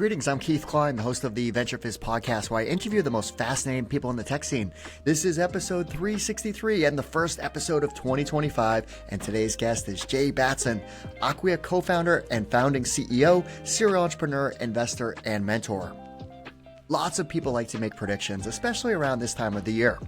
Greetings, I'm Keith Klein, the host of the VentureFizz Podcast, where I interview the most fascinating people in the tech scene. This is episode 363 and the first episode of 2025, and today's guest is Jay Batson, Acquia Co-Founder and Founding CEO, serial entrepreneur, investor, and mentor. Lots of people like to make predictions, especially around this time of the year.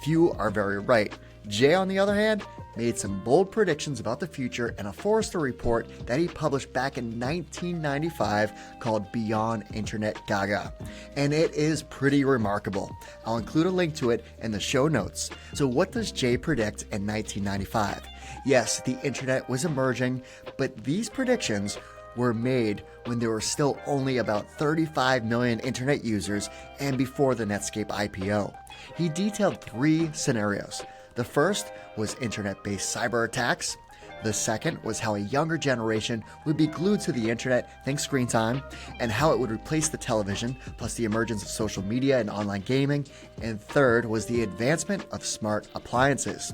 Few are very right. Jay, on the other hand, made some bold predictions about the future in a Forrester report that he published back in 1995 called Beyond Internet Gaga. And it is pretty remarkable. I'll include a link to it in the show notes. So what does Jay predict in 1995? Yes, the internet was emerging, but these predictions were made when there were still only about 35 million internet users and before the Netscape IPO. He detailed three scenarios. The first was internet-based cyber attacks. The second was how a younger generation would be glued to the internet, think screen time, and how it would replace the television, plus the emergence of social media and online gaming. And third was the advancement of smart appliances.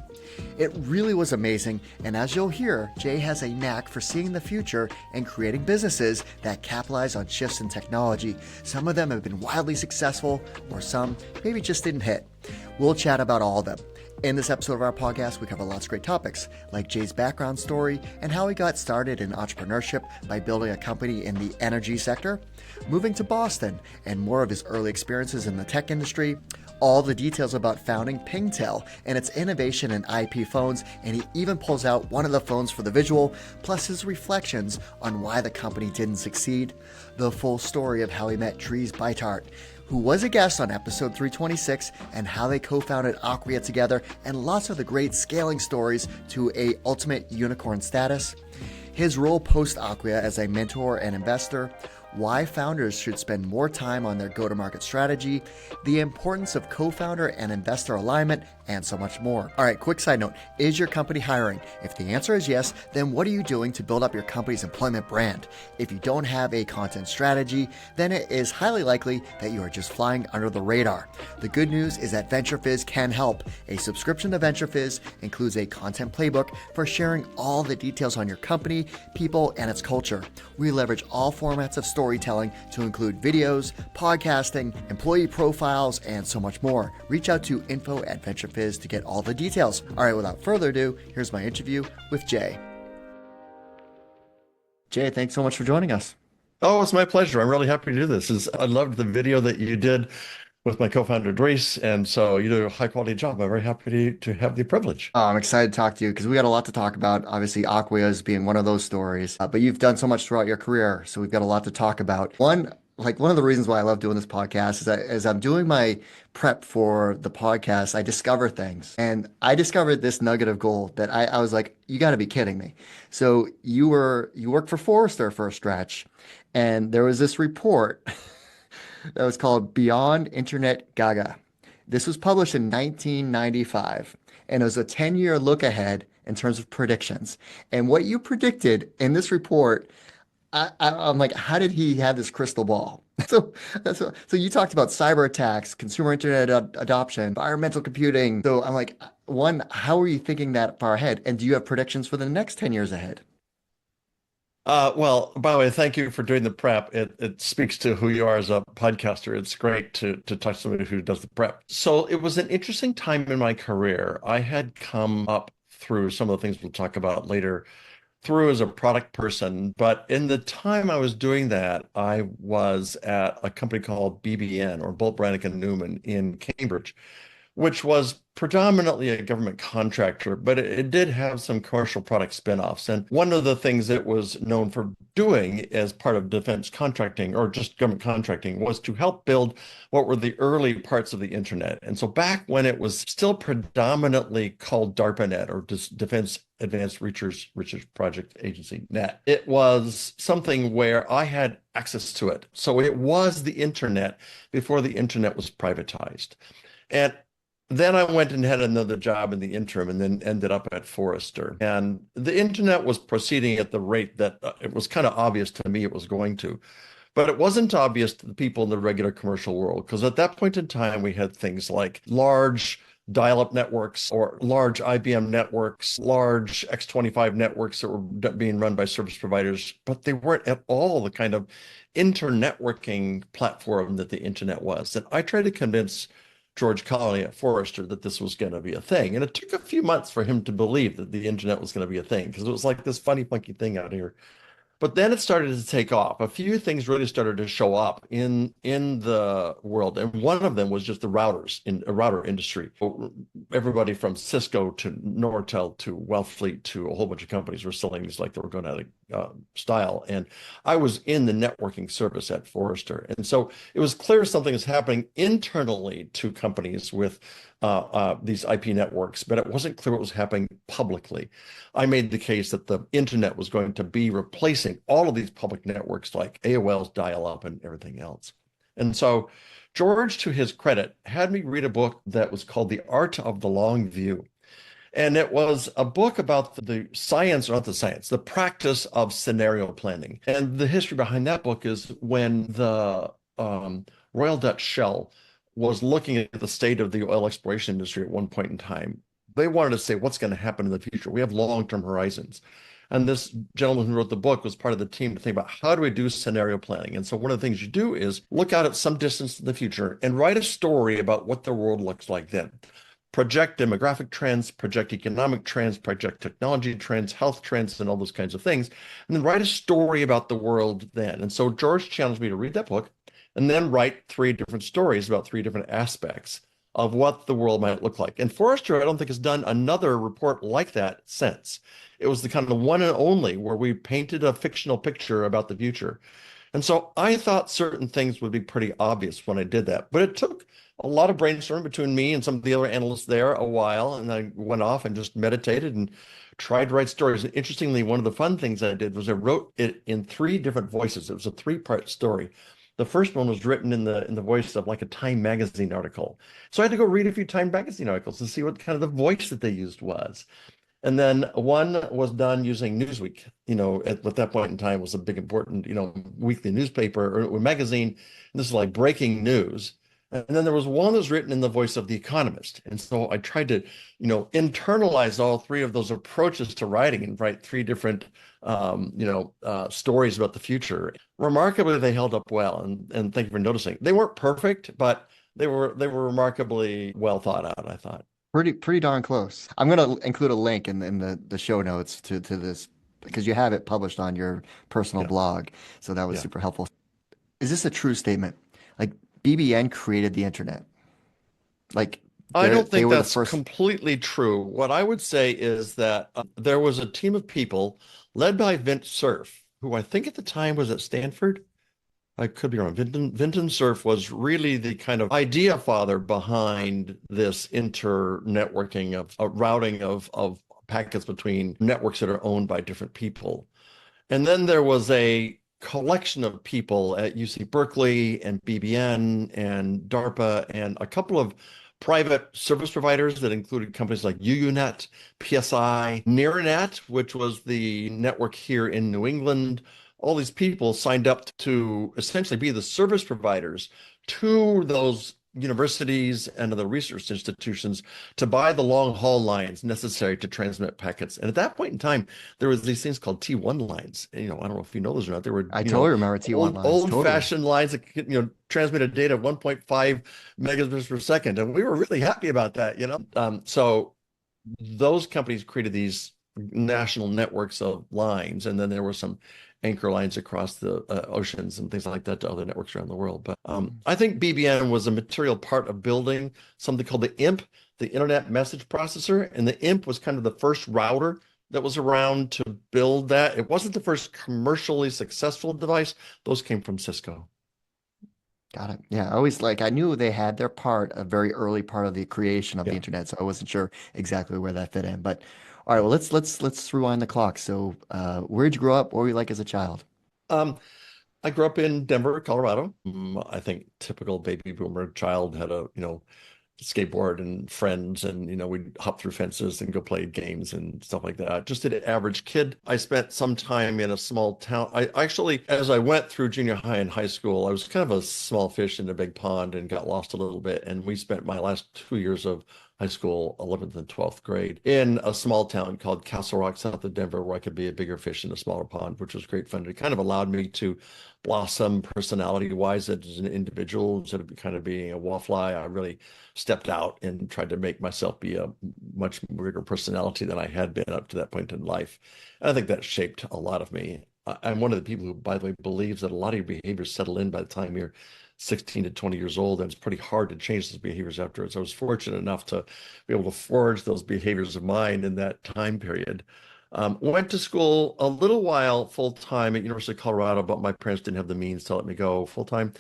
It really was amazing, and as you'll hear, Jay has a knack for seeing the future and creating businesses that capitalize on shifts in technology. Some of them have been wildly successful, or some maybe just didn't hit. We'll chat about all of them. In this episode of our podcast, we cover lots of great topics, like Jay's background story and how he got started in entrepreneurship by building a company in the energy sector, moving to Boston, and more of his early experiences in the tech industry, all the details about founding PingTel and its innovation in IP phones, and he even pulls out one of the phones for the visual, plus his reflections on why the company didn't succeed, the full story of how he met Dries Buytaert, who was a guest on episode 326, and how they co-founded Acquia together, and lots of the great scaling stories to a ultimate unicorn status, his role post-Acquia as a mentor and investor, why founders should spend more time on their go-to-market strategy, the importance of co-founder and investor alignment, and so much more. All right, quick side note. Is your company hiring? If the answer is yes, then what are you doing to build up your company's employment brand? If you don't have a content strategy, then it is highly likely that you are just flying under the radar. The good news is that VentureFizz can help. A subscription to VentureFizz includes a content playbook for sharing all the details on your company, people, and its culture. We leverage all formats of storytelling to include videos, podcasting, employee profiles, and so much more. Reach out to info@VentureFizz to get all the details. All right, without further ado, here's my interview with Jay. Jay, thanks so much for joining us. Oh, it's my pleasure. I'm really happy to do this. I loved the video that you did with my co-founder, Dries, and so you do a high-quality job. I'm very happy to have the privilege. I'm excited to talk to you because we got a lot to talk about. Obviously, Acquia is being one of those stories, but you've done so much throughout your career, so we've got a lot to talk about. One of the reasons why I love doing this podcast is that as I'm doing my prep for the podcast, I discover things. And I discovered this nugget of gold that I was like, you got to be kidding me. So you worked for Forrester for a stretch, and there was this report that was called Beyond Internet Gaga. This was published in 1995, and it was a 10-year look ahead in terms of predictions. And what you predicted in this report, I'm like, how did he have this crystal ball? So you talked about cyber attacks, consumer internet adoption, environmental computing. So I'm like, one, how are you thinking that far ahead? And do you have predictions for the next 10 years ahead? Well, by the way, thank you for doing the prep. It speaks to who you are as a podcaster. It's great to talk to somebody who does the prep. So it was an interesting time in my career. I had come up through some of the things we'll talk about later through as a product person. But in the time I was doing that, I was at a company called BBN, or Bolt Brannick and Newman, in Cambridge, which was predominantly a government contractor, but it did have some commercial product spinoffs. And one of the things it was known for doing as part of defense contracting, or just government contracting, was to help build what were the early parts of the internet. And so back when it was still predominantly called DARPANET, or Defense Advanced Research Project Agency, NET, it was something where I had access to it. So it was the internet before the internet was privatized. And then I went and had another job in the interim, and then ended up at Forrester. And the internet was proceeding at the rate that it was kind of obvious to me it was going to. But it wasn't obvious to the people in the regular commercial world, because at that point in time, we had things like large dial-up networks or large IBM networks, large X25 networks that were being run by service providers, but they weren't at all the kind of internetworking platform that the internet was. And I tried to convince George Colony at Forrester that this was going to be a thing. And it took a few months for him to believe that the internet was going to be a thing, because it was like this funny, funky thing out here. But then it started to take off. A few things really started to show up in the world, and one of them was just the routers in a router industry. Everybody from Cisco to Nortel to Wellfleet to a whole bunch of companies were selling these like they were going out of style. And I was in the networking service at Forrester, and so it was clear something was happening internally to companies with these IP networks, but it wasn't clear what was happening publicly. I made the case that the internet was going to be replacing all of these public networks like AOL's dial-up and everything else. And so George, to his credit, had me read a book that was called The Art of the Long View. And it was a book about the science, or not the science, the practice of scenario planning. And the history behind that book is when the Royal Dutch Shell was looking at the state of the oil exploration industry at one point in time. They wanted to say, what's going to happen in the future? We have long-term horizons. And this gentleman who wrote the book was part of the team to think about, how do we do scenario planning? And so one of the things you do is look out at some distance in the future and write a story about what the world looks like then. Project demographic trends, project economic trends, project technology trends, health trends, and all those kinds of things. And then write a story about the world then. And so George challenged me to read that book and then write 3 different stories about 3 different aspects of what the world might look like. And Forrester, I don't think, has done another report like that since. It was the kind of the one and only where we painted a fictional picture about the future. And so I thought certain things would be pretty obvious when I did that. But it took a lot of brainstorming between me and some of the other analysts there a while. And I went off and just meditated and tried to write stories. And interestingly, one of the fun things I did was I wrote it in 3 different voices. It was a 3-part story. The first one was written in the voice of like a Time magazine article. So I had to go read a few Time magazine articles to see what kind of the voice that they used was. And then one was done using Newsweek, at that point in time was a big, important, weekly newspaper or magazine. And this is like breaking news. And then there was one that was written in the voice of The Economist. And so I tried to, internalize all 3 of those approaches to writing and write 3 different, stories about the future. Remarkably, they held up well. And thank you for noticing. They weren't perfect, but they were remarkably well thought out, I thought. Pretty darn close. I'm going to include a link in the show notes to this, because you have it published on your personal blog. So that was super helpful. Is this a true statement? Like, BBN created the internet? Like, I don't think that's completely true. What I would say is that there was a team of people led by Vint Cerf, who I think at the time was at Stanford. I could be wrong. Vinton Cerf was really the kind of idea father behind this internetworking of routing of packets between networks that are owned by different people. And then there was a collection of people at UC Berkeley and BBN and DARPA and a couple of private service providers that included companies like UUNet, PSI, NearNet, which was the network here in New England. All these people signed up to essentially be the service providers to those universities and other research institutions to buy the long haul lines necessary to transmit packets. And at that point in time, there was these things called T1 lines. I don't know if you know those or not. There were I totally remember T1 lines. Old-fashioned lines that could, transmitted data of 1.5 megabits per second. And we were really happy about that, So those companies created these national networks of lines. And then there were some anchor lines across the oceans and things like that to other networks around the world. But I think BBN was a material part of building something called the IMP, the Internet Message Processor. And the IMP was kind of the first router that was around to build that. It wasn't the first commercially successful device. Those came from Cisco. Got it. Yeah, I knew they had their part, a very early part of the creation of the internet. So I wasn't sure exactly where that fit in. But all right, well, let's rewind the clock. So, where'd you grow up? What were you like as a child? I grew up in Denver, Colorado. I think typical baby boomer child had a, skateboard and friends, and, we'd hop through fences and go play games and stuff like that. Just an average kid. I spent some time in a small town. I actually, as I went through junior high and high school, I was kind of a small fish in a big pond and got lost a little bit. And we spent my last 2 years of high school, 11th and 12th grade, in a small town called Castle Rock, south of Denver, where I could be a bigger fish in a smaller pond, which was great fun. It kind of allowed me to blossom personality-wise as an individual instead of kind of being a wallfly. I really stepped out and tried to make myself be a much bigger personality than I had been up to that point in life. And I think that shaped a lot of me. I'm one of the people who, by the way, believes that a lot of your behaviors settle in by the time you're 16 to 20 years old, and it's pretty hard to change those behaviors afterwards. I was fortunate enough to be able to forge those behaviors of mine in that time period. Went to school a little while full-time at University of Colorado, but my parents didn't have the means to let me go full-time.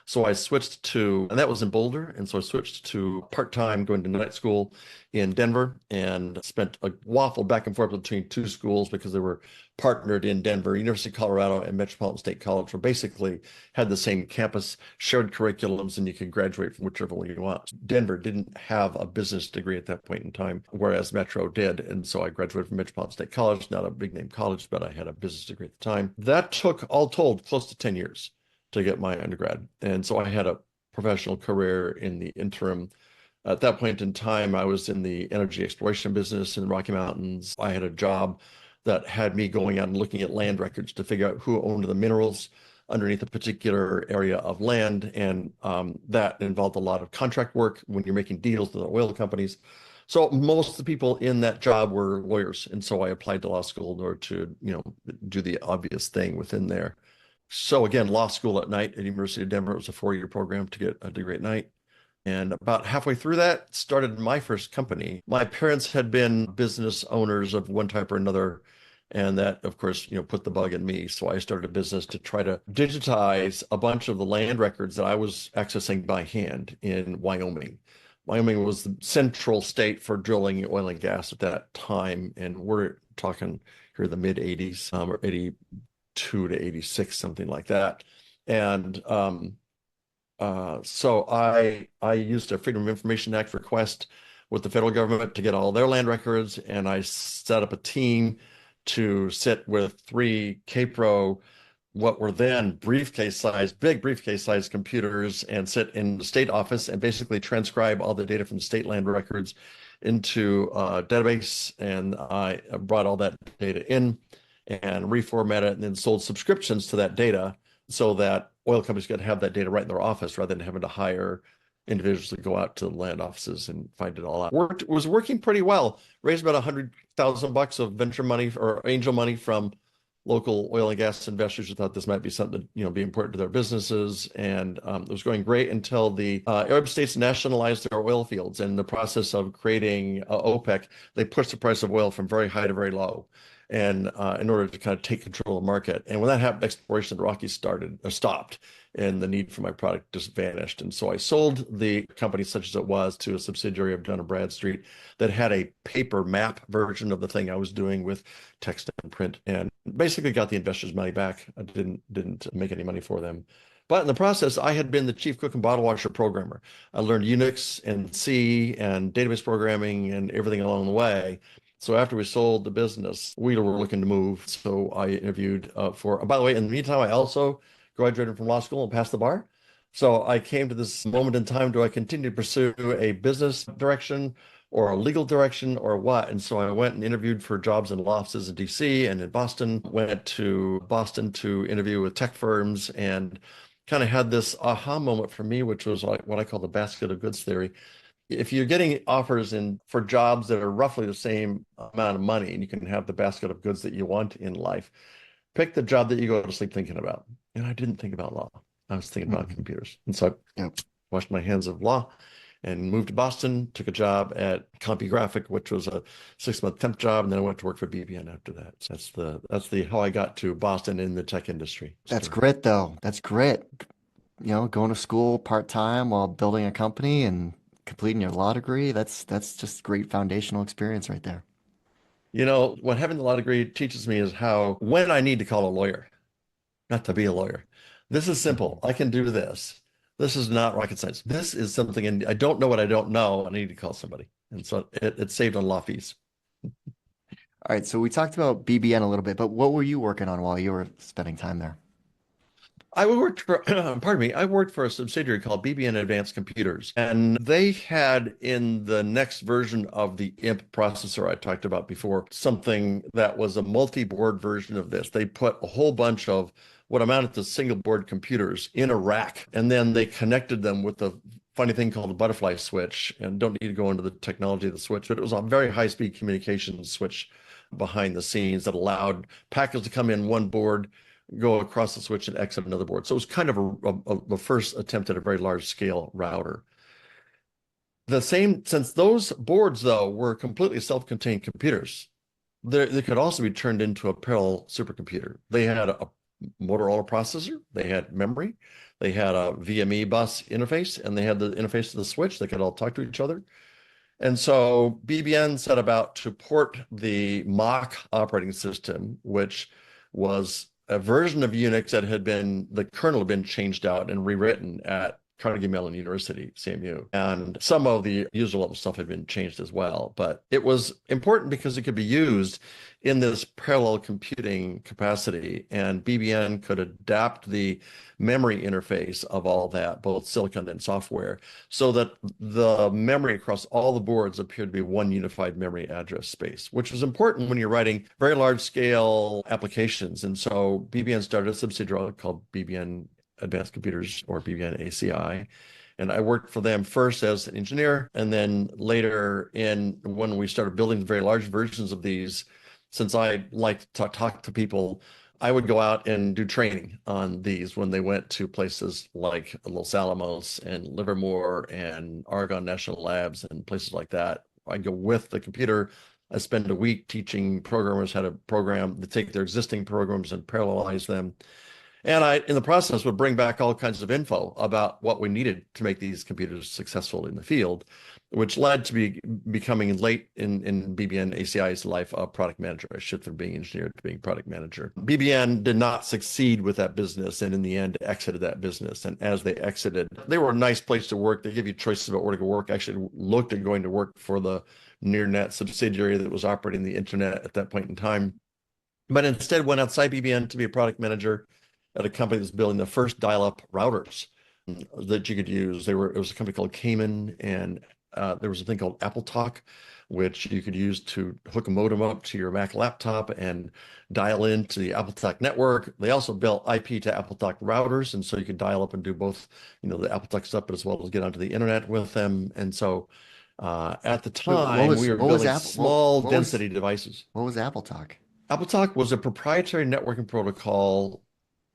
So I switched to, and that was in Boulder. And so I switched to part-time going to night school in Denver and spent a waffle back and forth between two schools because they were partnered in Denver. University of Colorado and Metropolitan State College were basically had the same campus, shared curriculums, and you could graduate from whichever one you want. Denver didn't have a business degree at that point in time, whereas Metro did. And so I graduated from Metropolitan State College, not a big name college, but I had a business degree at the time. That took, all told, close to 10 years to get my undergrad. And so I had a professional career in the interim. At that point in time, I was in the energy exploration business in the Rocky Mountains. I had a job that had me going out and looking at land records to figure out who owned the minerals underneath a particular area of land. And that involved a lot of contract work when you're making deals with the oil companies. So most of the people in that job were lawyers. And so I applied to law school in order to, do the obvious thing within there. So again, law school at night at University of Denver. It was a 4-year program to get a degree at night. And about halfway through that, started my first company. My parents had been business owners of one type or another. And that, of course, put the bug in me. So I started a business to try to digitize a bunch of the land records that I was accessing by hand in Wyoming. Wyoming was the central state for drilling oil and gas at that time. And we're talking here the mid 80s or 82 to 86, something like that. And so I used a Freedom of Information Act request with the federal government to get all their land records. And I set up a team to sit with 3 K-Pro, what were then big briefcase-sized computers, and sit in the state office and basically transcribe all the data from the state land records into a database. And I brought all that data in and reformat it and then sold subscriptions to that data so that oil companies could have that data right in their office rather than having to hire individuals to go out to the land offices and find it all out. Was working pretty well. Raised about $100,000 of venture money or angel money from local oil and gas investors who thought this might be something to be important to their businesses. And it was going great until the Arab states nationalized their oil fields. And in the process of creating OPEC, they pushed the price of oil from very high to very low. And in order to kind of take control of the market. And when that happened, exploration of the Rockies stopped, and the need for my product just vanished. And so I sold the company, such as it was, to a subsidiary of Dun & Bradstreet that had a paper map version of the thing I was doing with text and print, and basically got the investors' money back. I didn't make any money for them. But in the process, I had been the chief cook and bottle washer programmer. I learned Unix and C and database programming and everything along the way. So after we sold the business, we were looking to move. So I interviewed by the way, in the meantime, I also graduated from law school and passed the bar. So I came to this moment in time, do I continue to pursue a business direction or a legal direction or what? And so I went and interviewed for jobs in law offices in DC and in Boston, went to Boston to interview with tech firms, and kind of had this aha moment for me, which was like what I call the basket of goods theory. If you're getting offers for jobs that are roughly the same amount of money, and you can have the basket of goods that you want in life, pick the job that you go to sleep thinking about. And I didn't think about law. I was thinking about computers. And so I washed my hands of law and moved to Boston, took a job at CompuGraphic, which was a 6-month temp job. And then I went to work for BBN after that. So that's how I got to Boston in the tech industry. That's grit, though. That's grit. Going to school part-time while building a company and completing your law degree, that's just great foundational experience right there. What having the law degree teaches me is how, when I need to call a lawyer, not to be a lawyer. This is simple. I can do this. This is not rocket science. This is something, and I don't know what I don't know. I need to call somebody. And so it saved on law fees. All right. So we talked about BBN a little bit, but what were you working on while you were spending time there? I worked for, pardon me, I worked for a subsidiary called BBN Advanced Computers, and they had in the next version of the IMP processor I talked about before, something that was a multi-board version of this. They put a whole bunch of what amounted to single board computers in a rack, and then they connected them with the funny thing called the butterfly switch, and don't need to go into the technology of the switch, but it was a very high-speed communication switch behind the scenes that allowed packets to come in one board, go across the switch and exit another board. So it was kind of the first attempt at a very large scale router. Since those boards though were completely self-contained computers, they could also be turned into a parallel supercomputer. They had a Motorola processor, they had memory, they had a VME bus interface, and they had the interface to the switch. They could all talk to each other. And so BBN set about to port the Mach operating system, which was a version of Unix that the kernel had been changed out and rewritten at Carnegie Mellon University, CMU. And some of the user level stuff had been changed as well. But it was important because it could be used in this parallel computing capacity. And BBN could adapt the memory interface of all that, both silicon and software, so that the memory across all the boards appeared to be one unified memory address space, which was important when you're writing very large scale applications. And so BBN started a subsidiary called BBN Advanced Computers, or BBN ACI. And I worked for them first as an engineer, and then later when we started building very large versions of these, since I like to talk to people, I would go out and do training on these when they went to places like Los Alamos and Livermore and Oregon National Labs and places like that. I'd go with the computer. I spend a week teaching programmers how to program, to take their existing programs and parallelize them. And I, in the process, would bring back all kinds of info about what we needed to make these computers successful in the field, which led to becoming late in BBN ACI's life a product manager. I shifted from being engineer to being product manager. BBN did not succeed with that business, and in the end exited that business. And as they exited, they were a nice place to work. They give you choices about where to go work. I actually looked at going to work for the NearNet subsidiary that was operating the internet at that point in time, but instead went outside BBN to be a product manager at a company that's building the first dial-up routers that you could use. It was a company called Cayman, and there was a thing called AppleTalk, which you could use to hook a modem up to your Mac laptop and dial into the AppleTalk network. They also built IP to AppleTalk routers, and so you could dial up and do both, the AppleTalk stuff, but as well as get onto the internet with them. And so at the time, we were building small density devices. What was AppleTalk? AppleTalk was a proprietary networking protocol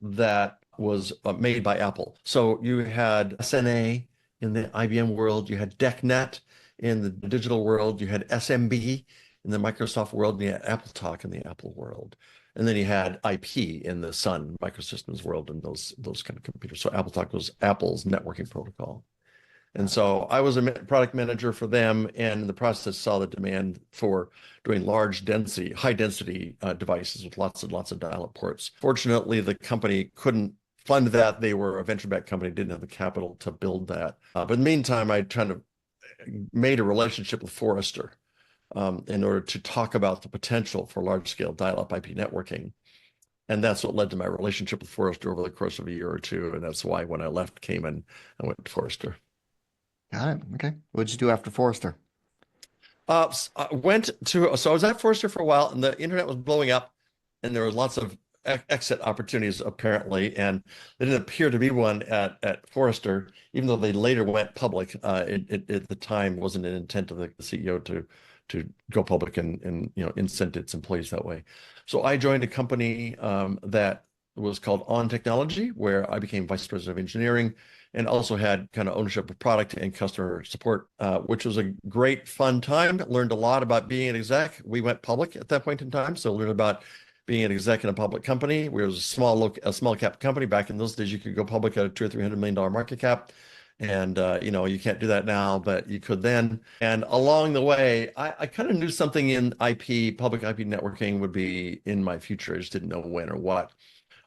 that was made by Apple. So you had SNA in the IBM world, you had DECnet in the digital world, you had SMB in the Microsoft world, and you had AppleTalk in the Apple world. And then you had IP in the Sun Microsystems world and those kind of computers. So AppleTalk was Apple's networking protocol. And so I was a product manager for them, and in the process saw the demand for doing high density devices with lots and lots of dial-up ports. Fortunately, the company couldn't fund that. They were a venture-backed company, didn't have the capital to build that. But in the meantime, I kind of made a relationship with Forrester in order to talk about the potential for large-scale dial-up IP networking. And that's what led to my relationship with Forrester over the course of a year or two. And that's why when I left Cayman, I went to Forrester. Got it. Okay. What did you do after Forrester? I was at Forrester for a while, and the internet was blowing up, and there was lots of exit opportunities apparently, and there didn't appear to be one at Forrester, even though they later went public. At the time wasn't an intent of the CEO to go public and incent its employees that way. So I joined a company that was called On Technology, where I became vice president of engineering, and also had kind of ownership of product and customer support, which was a great, fun time. Learned a lot about being an exec. We went public at that point in time, so learned about being an exec in a public company. We was a small cap company. Back in those days, you could go public at a $200 or $300 million market cap. And, you can't do that now, but you could then. And along the way, I kind of knew something in public IP networking would be in my future. I just didn't know when or what.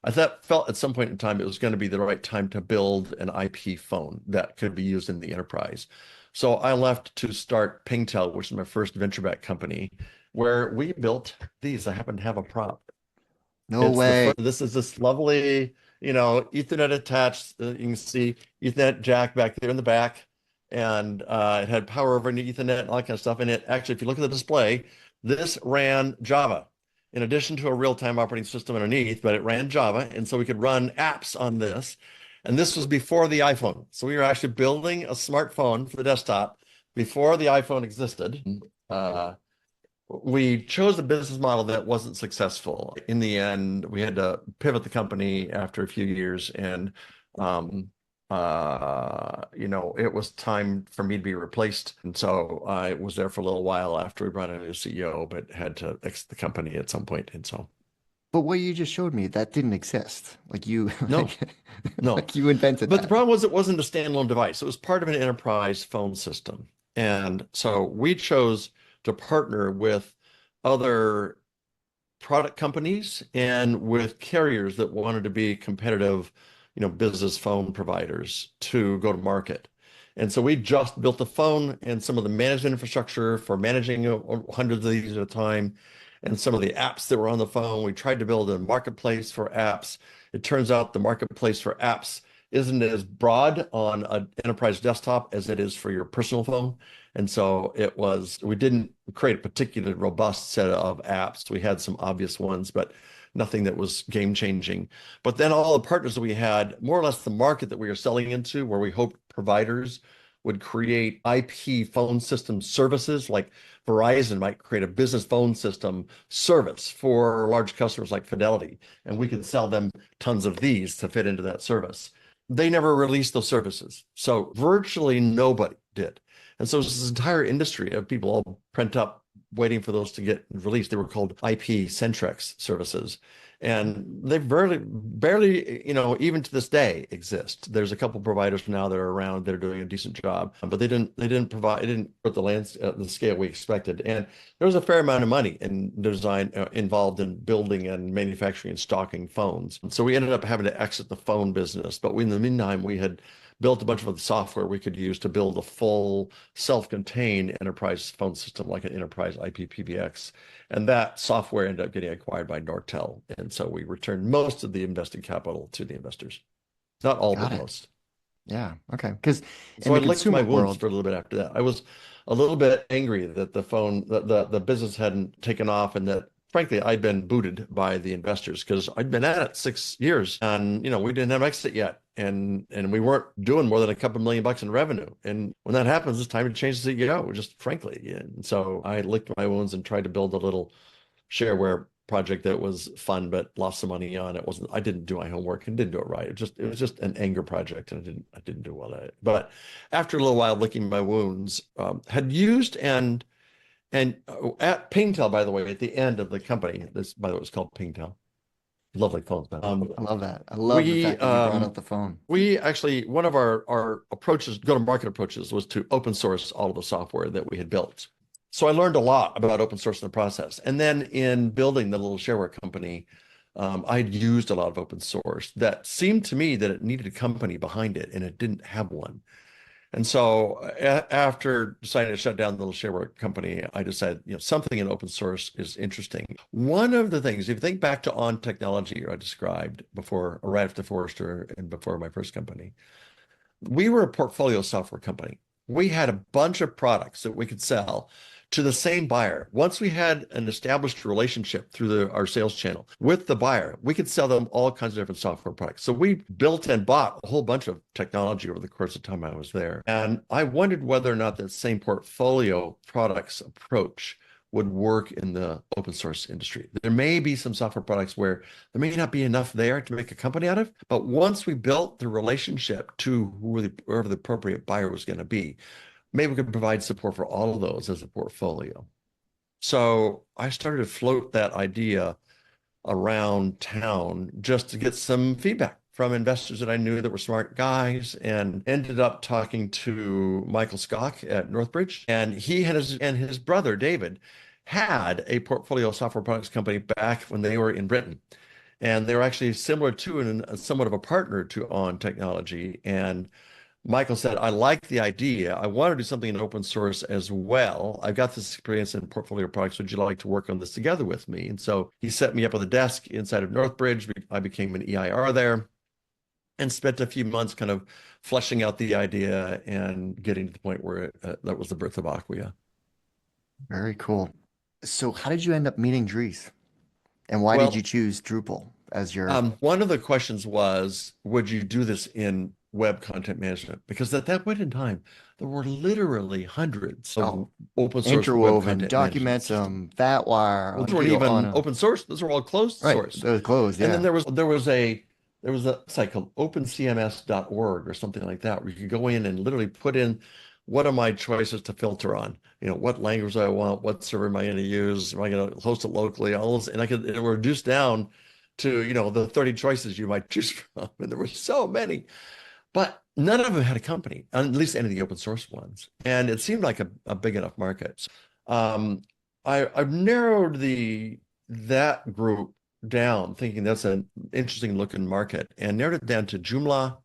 I felt at some point in time it was going to be the right time to build an IP phone that could be used in the enterprise. So I left to start PingTel, which is my first venture-backed company, where we built these. I happen to have a prop. No way. This is this lovely, Ethernet attached. You can see Ethernet jack back there in the back, and it had power over Ethernet and all that kind of stuff. And it actually, if you look at the display, this ran Java in addition to a real-time operating system underneath, but it ran Java, and so we could run apps on this. And this was before the iPhone, so we were actually building a smartphone for the desktop before the iPhone existed. We chose a business model that wasn't successful. In the end, we had to pivot the company after a few years, and it was time for me to be replaced. And so I was there for a little while after we brought in a new CEO, but had to exit the company at some point. And so, But what you just showed me, that didn't exist. Like you, no, no. like you invented But that. the problem was it wasn't a standalone device. It was part of an enterprise phone system. And so we chose to partner with other product companies and with carriers that wanted to be competitive, business phone providers to go to market. And so we just built the phone and some of the management infrastructure for managing hundreds of these at a time, and some of the apps that were on the phone. We tried to build a marketplace for apps. It turns out the marketplace for apps isn't as broad on an enterprise desktop as it is for your personal phone. And so we didn't create a particularly robust set of apps. We had some obvious ones, but nothing that was game changing. But then all the partners that we had, more or less the market that we were selling into, where we hoped providers would create IP phone system services, like Verizon might create a business phone system service for large customers like Fidelity, and we could sell them tons of these to fit into that service. They never released those services. So virtually nobody did. And so this entire industry of people all pent up waiting for those to get released. They were called IP Centrex services. And they barely, even to this day exist. There's a couple providers now that are around that are doing a decent job, but they didn't put the scale we expected. And there was a fair amount of money in design involved in building and manufacturing and stocking phones. So we ended up having to exit the phone business. But in the meantime, we had built a bunch of the software we could use to build a full self-contained enterprise phone system, like an enterprise IP PBX. And that software ended up getting acquired by Nortel. And so we returned most of the invested capital to the investors. Not all, but most. Yeah. Okay. Because so I licked my wounds for a little bit after that. I was a little bit angry that the business hadn't taken off, and that frankly I'd been booted by the investors, because I'd been at it 6 years, and we didn't have exit yet, and we weren't doing more than a couple $1 million in revenue. And when that happens, it's time to change the CEO, just frankly. And so I licked my wounds and tried to build a little shareware project that was fun, but lost some money on it. I didn't do my homework and didn't do it right. It was just an anger project, and I didn't do well at it. But after a little while licking my wounds, had used and at PingTel, by the way, at the end of the company, this, by the way, was called PingTel. Lovely phones, man. I love that. I love the fact that you brought up the phone. We actually, one of our approaches, go-to-market approaches, was to open source all of the software that we had built. So I learned a lot about open source in the process. And then in building the little shareware company, I'd used a lot of open source that seemed to me that it needed a company behind it, and it didn't have one. And so after deciding to shut down the little shareware company, I decided, something in open source is interesting. One of the things, if you think back to On Technology, I described before, right after Forrester and before my first company, we were a portfolio software company. We had a bunch of products that we could sell to the same buyer. Once we had an established relationship through our sales channel with the buyer, we could sell them all kinds of different software products. So we built and bought a whole bunch of technology over the course of time I was there. And I wondered whether or not that same portfolio products approach would work in the open source industry. There may be some software products where there may not be enough there to make a company out of, but once we built the relationship to whoever the appropriate buyer was going to be, maybe we could provide support for all of those as a portfolio. So I started to float that idea around town just to get some feedback from investors that I knew that were smart guys, and ended up talking to Michael Skok at Northbridge. And he had his brother, David, had a portfolio software products company back when they were in Britain. And they were actually similar to and somewhat of a partner to On Technology. And Michael said, I like the idea. I want to do something in open source as well. I've got this experience in portfolio products. Would you like to work on this together with me? And so he set me up on the desk inside of Northbridge. I became an EIR there and spent a few months kind of fleshing out the idea and getting to the point where that was the birth of Acquia. Very cool. So how did you end up meeting Dries? And why did you Well, choose Drupal as your... one of the questions was, would you do this in web content management? Because at that point in time, there were literally hundreds of open source web Interwoven, content management systems. Documentum, Fatwire, Those weren't even Undo, open source. Those were all closed right, source. those closed, And then yeah. there was a site called opencms.org or something like that, where you could go in and literally put in what are my choices to filter on, what language I want, what server am I going to use, am I going to host it locally, all this, and it would reduce down to, the 30 choices you might choose from. And there were so many, but none of them had a company, at least any of the open source ones. And it seemed like a big enough market. I've narrowed that group down, thinking that's an interesting looking market, and narrowed it down to Joomla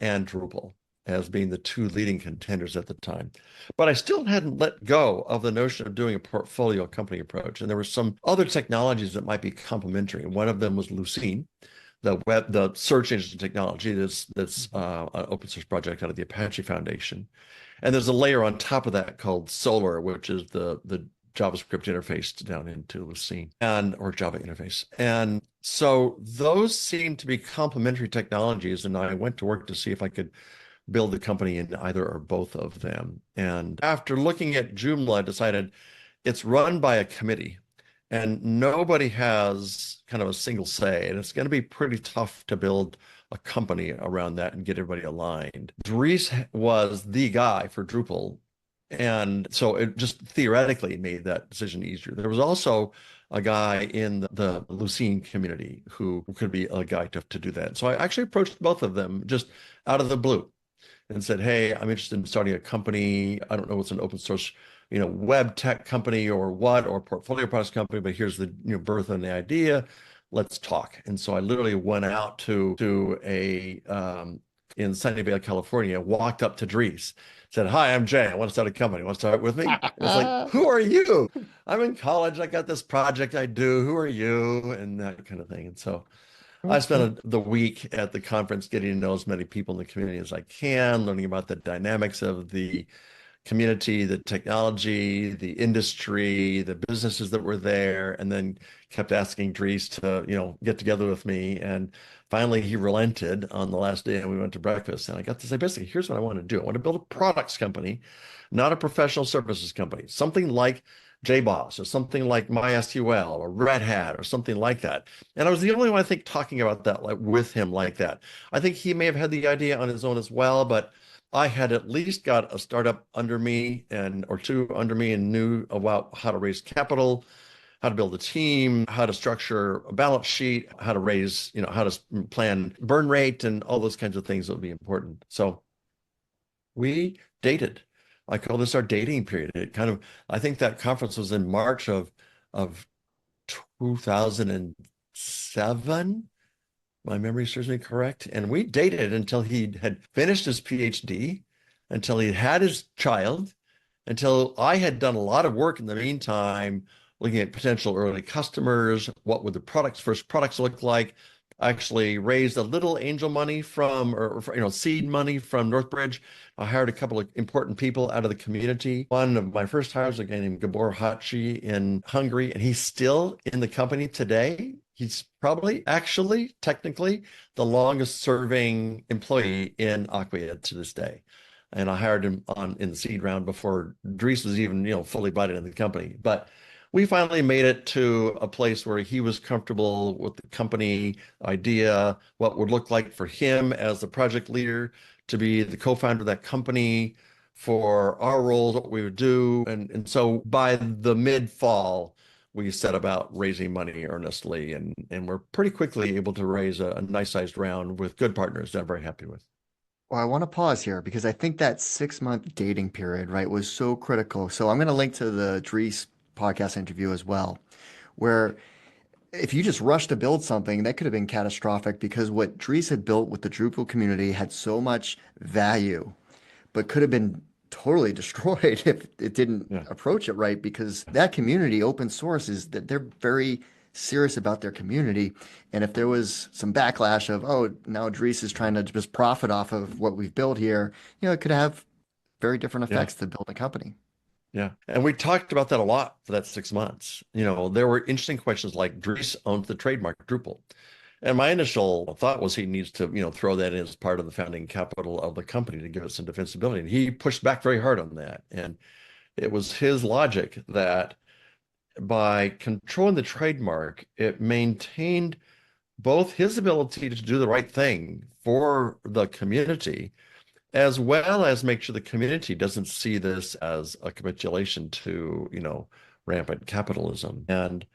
and Drupal as being the two leading contenders at the time. But I still hadn't let go of the notion of doing a portfolio company approach. And there were some other technologies that might be complementary. One of them was Lucene, the search engine technology that's an open source project out of the Apache Foundation. And there's a layer on top of that called Solar, which is the JavaScript interface down into Lucene or Java interface. And so those seem to be complementary technologies. And I went to work to see if I could build a company in either or both of them. And after looking at Joomla, I decided it's run by a committee and nobody has kind of a single say. And it's going to be pretty tough to build a company around that and get everybody aligned. Dries was the guy for Drupal. And so it just theoretically made that decision easier. There was also a guy in the Lucene community who could be a guy to do that. So I actually approached both of them just out of the blue and said, hey, I'm interested in starting a company. I don't know what's an open source, web tech company or portfolio products company, but here's the birth and the idea. Let's talk. And so I literally went out to in Sunnyvale, California, walked up to Dries, said, hi, I'm Jay. I want to start a company. Want to start with me? And it's like, who are you? I'm in college. I got this project I do. Who are you? And that kind of thing. And so I spent the week at the conference getting to know as many people in the community as I can, learning about the dynamics of the community, the technology, the industry, the businesses that were there, and then kept asking Dries to, get together with me. And finally, he relented on the last day, and we went to breakfast. And I got to say, basically, here's what I want to do. I want to build a products company, not a professional services company, something like JBoss or something like MySQL or Red Hat or something like that. And I was the only one, I think, talking about that with him like that. I think he may have had the idea on his own as well, but I had at least got a startup under me or two under me and knew about how to raise capital, how to build a team, how to structure a balance sheet, how to raise, how to plan burn rate and all those kinds of things that would be important. So we dated. I call this our dating period. I think that conference was in March of 2007. My memory serves me correct. And we dated until he had finished his PhD, until he had his child, until I had done a lot of work in the meantime, looking at potential early customers, what would the first products look like. I actually raised a little angel money seed money from Northbridge. I hired a couple of important people out of the community. One of my first hires, a guy named Gabor Hachi in Hungary, and he's still in the company today. He's probably technically the longest serving employee in Acquia to this day. And I hired him in the seed round before Dries was even, fully bought in the company. But we finally made it to a place where he was comfortable with the company idea, what would look like for him as the project leader to be the co-founder of that company, for our roles, what we would do. And so by the mid-fall, we set about raising money earnestly, and we're pretty quickly able to raise a nice sized round with good partners that I'm very happy with. Well, I want to pause here because I think that 6-month dating period, right, was so critical. So I'm going to link to the Dries podcast interview as well, where if you just rushed to build something, that could have been catastrophic because what Dries had built with the Drupal community had so much value, but could have been totally destroyed if it didn't Yeah. approach it right. Because that community, open source, is that they're very serious about their community. And if there was some backlash of, oh, now Dries is trying to just profit off of what we've built here, it could have very different Yeah. effects to build a company. Yeah. And we talked about that a lot for that 6 months. There were interesting questions like Dries owns the trademark Drupal. And my initial thought was he needs to, throw that in as part of the founding capital of the company to give it some defensibility. And he pushed back very hard on that. And it was his logic that by controlling the trademark, it maintained both his ability to do the right thing for the community, as well as make sure the community doesn't see this as a capitulation to, rampant capitalism. And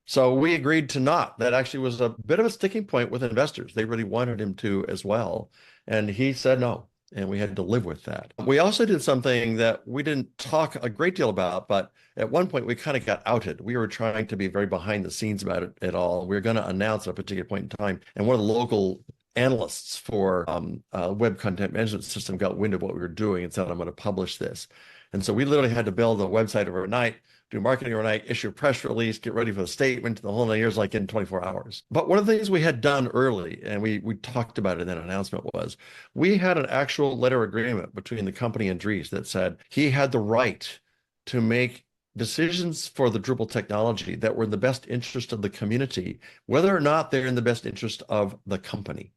so we agreed to not. That actually was a bit of a sticking point with investors. They really wanted him to as well. And he said no. And we had to live with that. We also did something that we didn't talk a great deal about, but at one point we kind of got outed. We were trying to be very behind the scenes about it at all. We were going to announce at a particular point in time. And one of the local analysts for web content management system got wind of what we were doing and said, I'm going to publish this. And so we literally had to build a website overnight, do marketing overnight, issue a press release, get ready for the statement, the whole 9 years, like in 24 hours. But one of the things we had done early, and we talked about it in that announcement, was we had an actual letter agreement between the company and Dries that said he had the right to make decisions for the Drupal technology that were in the best interest of the community, whether or not they're in the best interest of the company.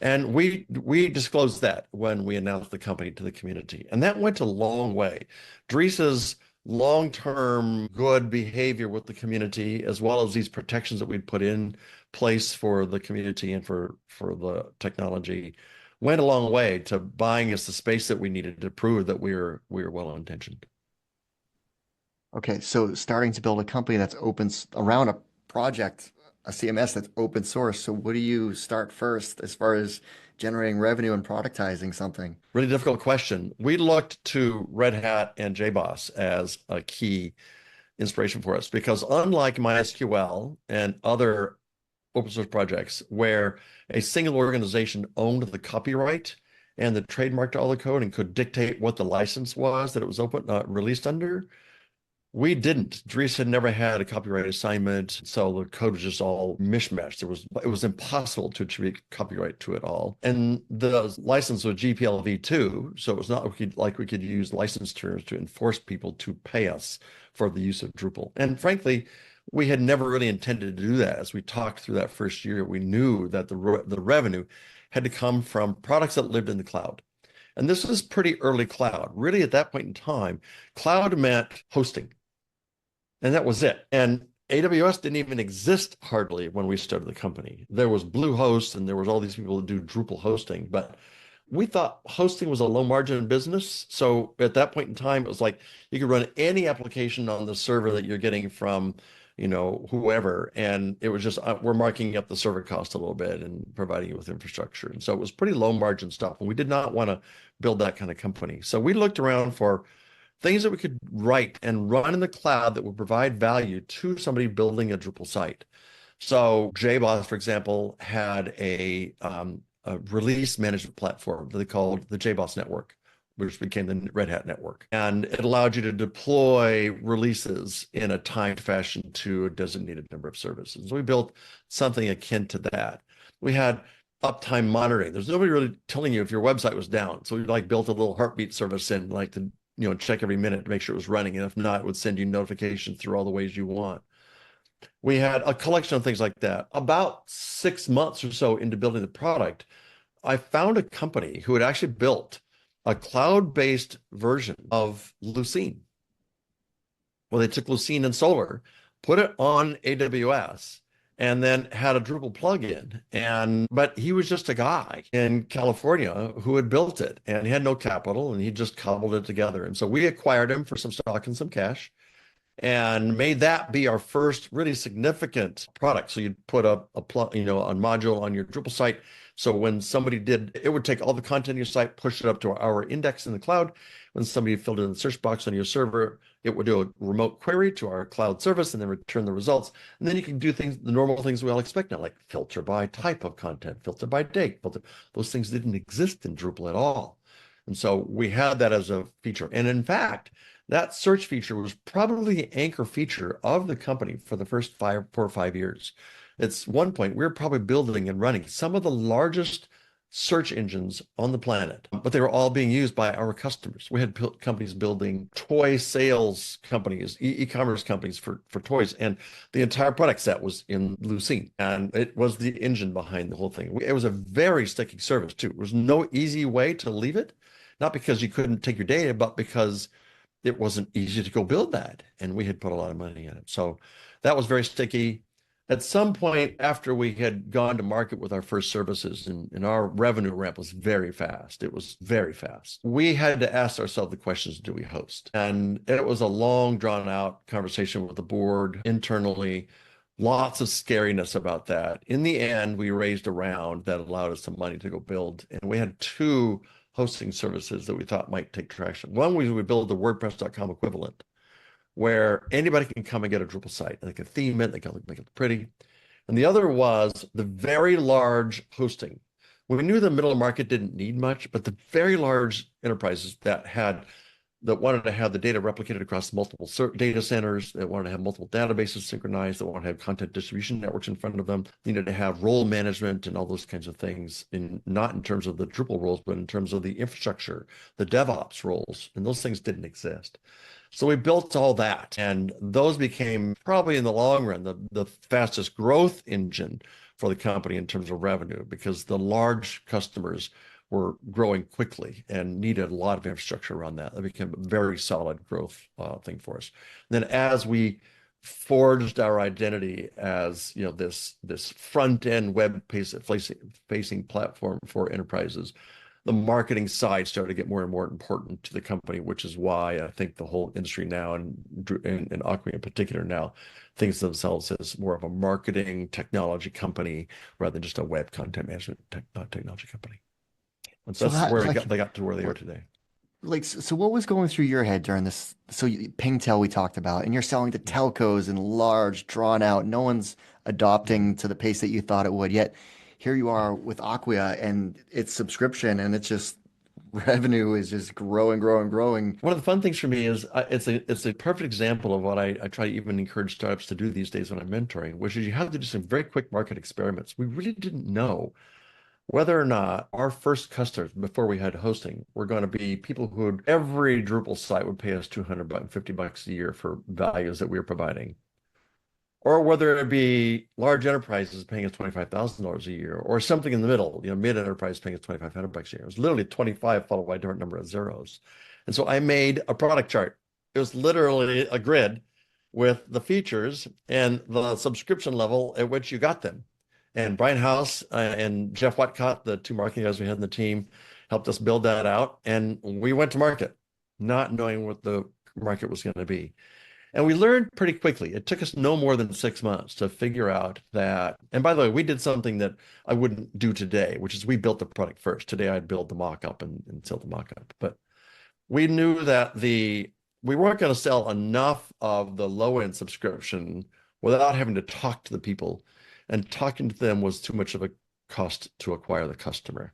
And we disclosed that when we announced the company to the community. And that went a long way. Dries's long-term good behavior with the community, as well as these protections that we'd put in place for the community and for the technology, went a long way to buying us the space that we needed to prove that we were well-intentioned. Okay, so starting to build a company that's open around a project, a CMS that's open source. So what do you start first as far as generating revenue and productizing something? Really difficult question. We looked to Red Hat and JBoss as a key inspiration for us because unlike MySQL and other open source projects where a single organization owned the copyright and the trademark to all the code and could dictate what the license was that it was released under, we didn't. Dries had never had a copyright assignment, so the code was just all mishmashed. It was impossible to attribute copyright to it all. And the license was GPL v2, so it was not like we could use license terms to enforce people to pay us for the use of Drupal. And frankly, we had never really intended to do that. As we talked through that first year, we knew that the revenue had to come from products that lived in the cloud. And this was pretty early cloud. Really, at that point in time, cloud meant hosting. And that was it. And AWS didn't even exist hardly when we started the company. There was Bluehost and there was all these people that do Drupal hosting, but we thought hosting was a low margin business. So at that point in time, it was like you could run any application on the server that you're getting from, whoever. And it was just, we're marking up the server cost a little bit and providing you with infrastructure. And so it was pretty low margin stuff. And we did not want to build that kind of company. So we looked around for things that we could write and run in the cloud that would provide value to somebody building a Drupal site. So JBoss, for example, had a release management platform that they called the JBoss Network, which became the Red Hat Network. And it allowed you to deploy releases in a timed fashion to a designated number of services. So we built something akin to that. We had uptime monitoring. There's nobody really telling you if your website was down. So we built a little heartbeat service in to check every minute to make sure it was running. And if not, it would send you notifications through all the ways you want. We had a collection of things like that. About 6 months or so into building the product, I found a company who had actually built a cloud-based version of Lucene. Well, they took Lucene and Solar, put it on AWS, and then had a Drupal plugin. But he was just a guy in California who had built it, and he had no capital, and he just cobbled it together. And so we acquired him for some stock and some cash. and made that be our first really significant product. So you'd put a module on your Drupal site. So when somebody did, it would take all the content in your site, push it up to our index in the cloud. When somebody filled in the search box on your server, it would do a remote query to our cloud service and then return the results. And then you can do things, the normal things we all expect now, like filter by type of content, filter by date, filter. Those things didn't exist in Drupal at all. And so we had that as a feature. And in fact, that search feature was probably the anchor feature of the company for the first 4 or 5 years. It's one point we were probably building and running some of the largest search engines on the planet, but they were all being used by our customers. We had companies building toy sales companies, e-commerce companies for toys, and the entire product set was in Lucene, and it was the engine behind the whole thing. It was a very sticky service too. There was no easy way to leave it, not because you couldn't take your data, but because it wasn't easy to go build that, and we had put a lot of money in it. So that was very sticky. At some point after we had gone to market with our first services, and our revenue ramp was very fast. It was very fast. We had to ask ourselves the questions, do we host? And it was a long, drawn out conversation with the board internally, lots of scariness about that. In the end, we raised a round that allowed us some money to go build. And we had 2 hosting services that we thought might take traction. One was we build the WordPress.com equivalent, where anybody can come and get a Drupal site, and they can theme it, they can make it pretty. And the other was the very large hosting. We knew the middle market didn't need much, but the very large enterprises that wanted to have the data replicated across multiple data centers, that wanted to have multiple databases synchronized, that wanted to have content distribution networks in front of them, needed to have role management and all those kinds of things, not in terms of the Drupal roles, but in terms of the infrastructure, the DevOps roles, and those things didn't exist. So we built all that, and those became probably in the long run the fastest growth engine for the company in terms of revenue, because the large customers were growing quickly and needed a lot of infrastructure around that. That became a very solid growth thing for us. And then as we forged our identity as this front-end web-facing platform for enterprises, the marketing side started to get more and more important to the company, which is why I think the whole industry now, and Acquia in particular now, thinks of themselves as more of a marketing technology company rather than just a web content management technology company. And so that's where they got to where they are today. So what was going through your head during this? So PingTel we talked about, and you're selling to telcos and large, drawn out. No one's adopting to the pace that you thought it would. Yet here you are with Acquia, and it's subscription, and it's just revenue is just growing. One of the fun things for me is it's a perfect example of what I try to even encourage startups to do these days when I'm mentoring, which is you have to do some very quick market experiments. We really didn't know whether or not our first customers before we had hosting were going to be people who every Drupal site would pay us $250 a year for values that we were providing, or whether it be large enterprises paying us $25,000 a year, or something in the middle, mid enterprise paying us $2,500 a year. It was literally 25 followed by a different number of zeros. And so I made a product chart. It was literally a grid with the features and the subscription level at which you got them. And Brian House and Jeff Watcott, the 2 marketing guys we had in the team, helped us build that out. And we went to market, not knowing what the market was going to be. And we learned pretty quickly. It took us no more than 6 months to figure out that. And by the way, we did something that I wouldn't do today, which is we built the product first. Today, I'd build the mock-up and sell the mock-up. But we knew that we weren't going to sell enough of the low-end subscription without having to talk to the people. And talking to them was too much of a cost to acquire the customer.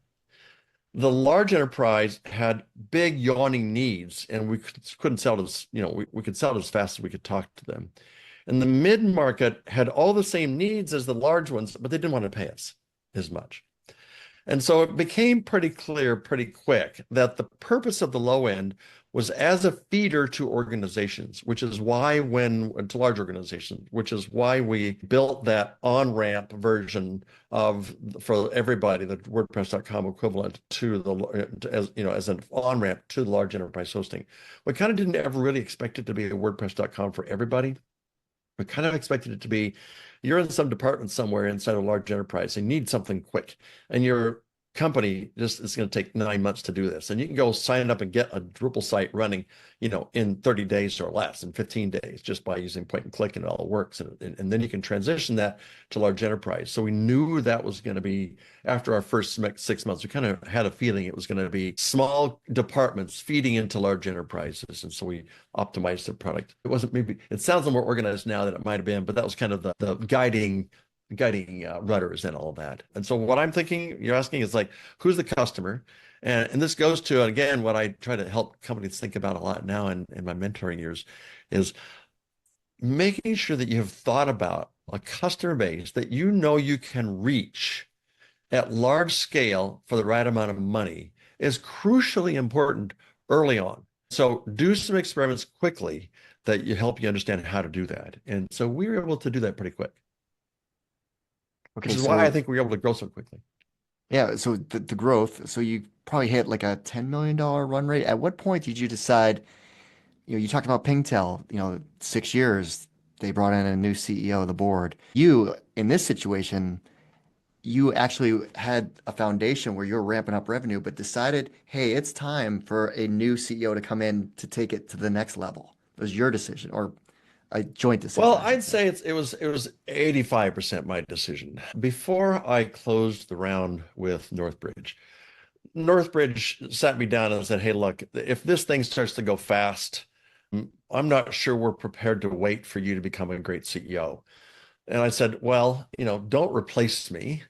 The large enterprise had big yawning needs, and we couldn't sell it as, we could sell it as fast as we could talk to them. And the mid-market had all the same needs as the large ones, but they didn't want to pay us as much. And so it became pretty clear pretty quick that the purpose of the low end was as a feeder to organizations, which is why to large organizations, which is why we built that on-ramp version for everybody, the WordPress.com equivalent as an on-ramp to large enterprise hosting. We kind of didn't ever really expect it to be a WordPress.com for everybody. We kind of expected it to be, you're in some department somewhere inside a large enterprise and need something quick, and you're company just is going to take 9 months to do this. And you can go sign up and get a Drupal site running, in 30 days or less, in 15 days, just by using point and click, and it all works. And then you can transition that to large enterprise. So we knew that was going to be, after our first 6 months, we kind of had a feeling it was going to be small departments feeding into large enterprises. And so we optimized the product. It wasn't, maybe it sounds a little more organized now than it might have been, but that was kind of the guiding rudders and all that. And so what I'm thinking, you're asking, is like, who's the customer? And this goes to, again, what I try to help companies think about a lot now in my mentoring years, is making sure that you have thought about a customer base that you can reach at large scale for the right amount of money is crucially important early on. So do some experiments quickly that help you understand how to do that. And so we were able to do that pretty quick. Okay, Which is why I think we were able to grow so quickly. Yeah, so the growth, so you probably hit like a $10 million run rate. At what point did you decide, you talked about PingTel, 6 years, they brought in a new CEO of the board. You, in this situation, you actually had a foundation where you're ramping up revenue, but decided, hey, it's time for a new CEO to come in to take it to the next level. It was your decision, or a joint decision, Well, I should I'd say. say it was 85% my decision. Before I closed the round with Northbridge sat me down and said, "Hey, look, if this thing starts to go fast, I'm not sure we're prepared to wait for you to become a great CEO." And I said, "Well, don't replace me.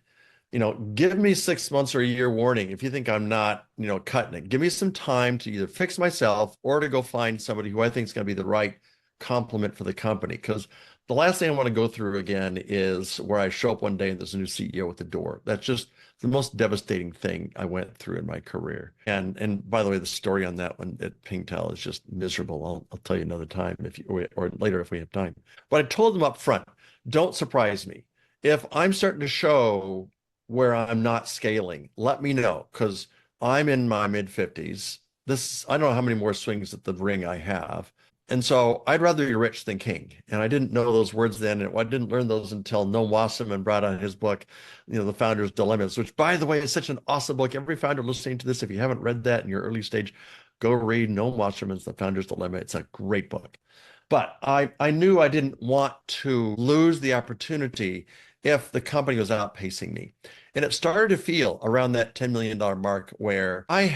Give me 6 months or a year warning if you think I'm not, cutting it. Give me some time to either fix myself or to go find somebody who I think is going to be the right complement for the company. Because the last thing I want to go through again is where I show up one day and there's a new CEO at the door. That's just the most devastating thing I went through in my career. And by the way, the story on that one at PingTel is just miserable. I'll tell you another time or later if we have time. But I told them up front, don't surprise me. If I'm starting to show where I'm not scaling, let me know, because I'm in my mid 50s. I don't know how many more swings at the ring I have. And so I'd rather be rich than king. And I didn't know those words then. And I didn't learn those until Noam Wasserman brought out his book, The Founder's Dilemmas, which, by the way, is such an awesome book. Every founder listening to this, if you haven't read that in your early stage, go read Noam Wasserman's The Founder's Dilemma. It's a great book. But I knew I didn't want to lose the opportunity if the company was outpacing me. And it started to feel around that $10 million mark where I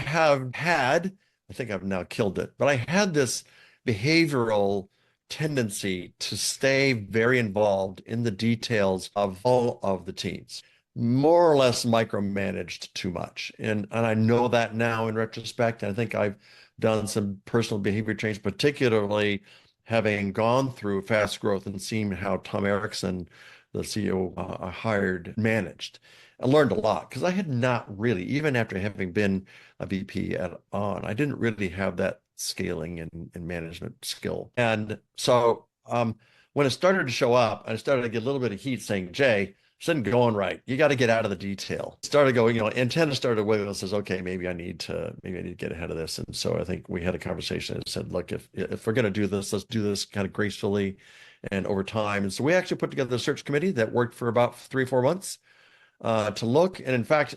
think I've now killed it, but I had this behavioral tendency to stay very involved in the details of all of the teams, more or less micromanaged too much. And I know that now in retrospect. I think I've done some personal behavior change, particularly having gone through fast growth and seeing how Tom Erickson, the CEO I hired, managed. I learned a lot because I had not really, even after having been a VP I didn't really have that scaling and management skill. And so when it started to show up, I started to get a little bit of heat saying, "Jay, this isn't going right. You got to get out of the detail." Started going, antenna started wiggling and says, "Okay, maybe I need to get ahead of this." And so I think we had a conversation and said, "Look, if we're going to do this, let's do this kind of gracefully and over time." And so we actually put together a search committee that worked for about 3 or 4 months to look. And in fact,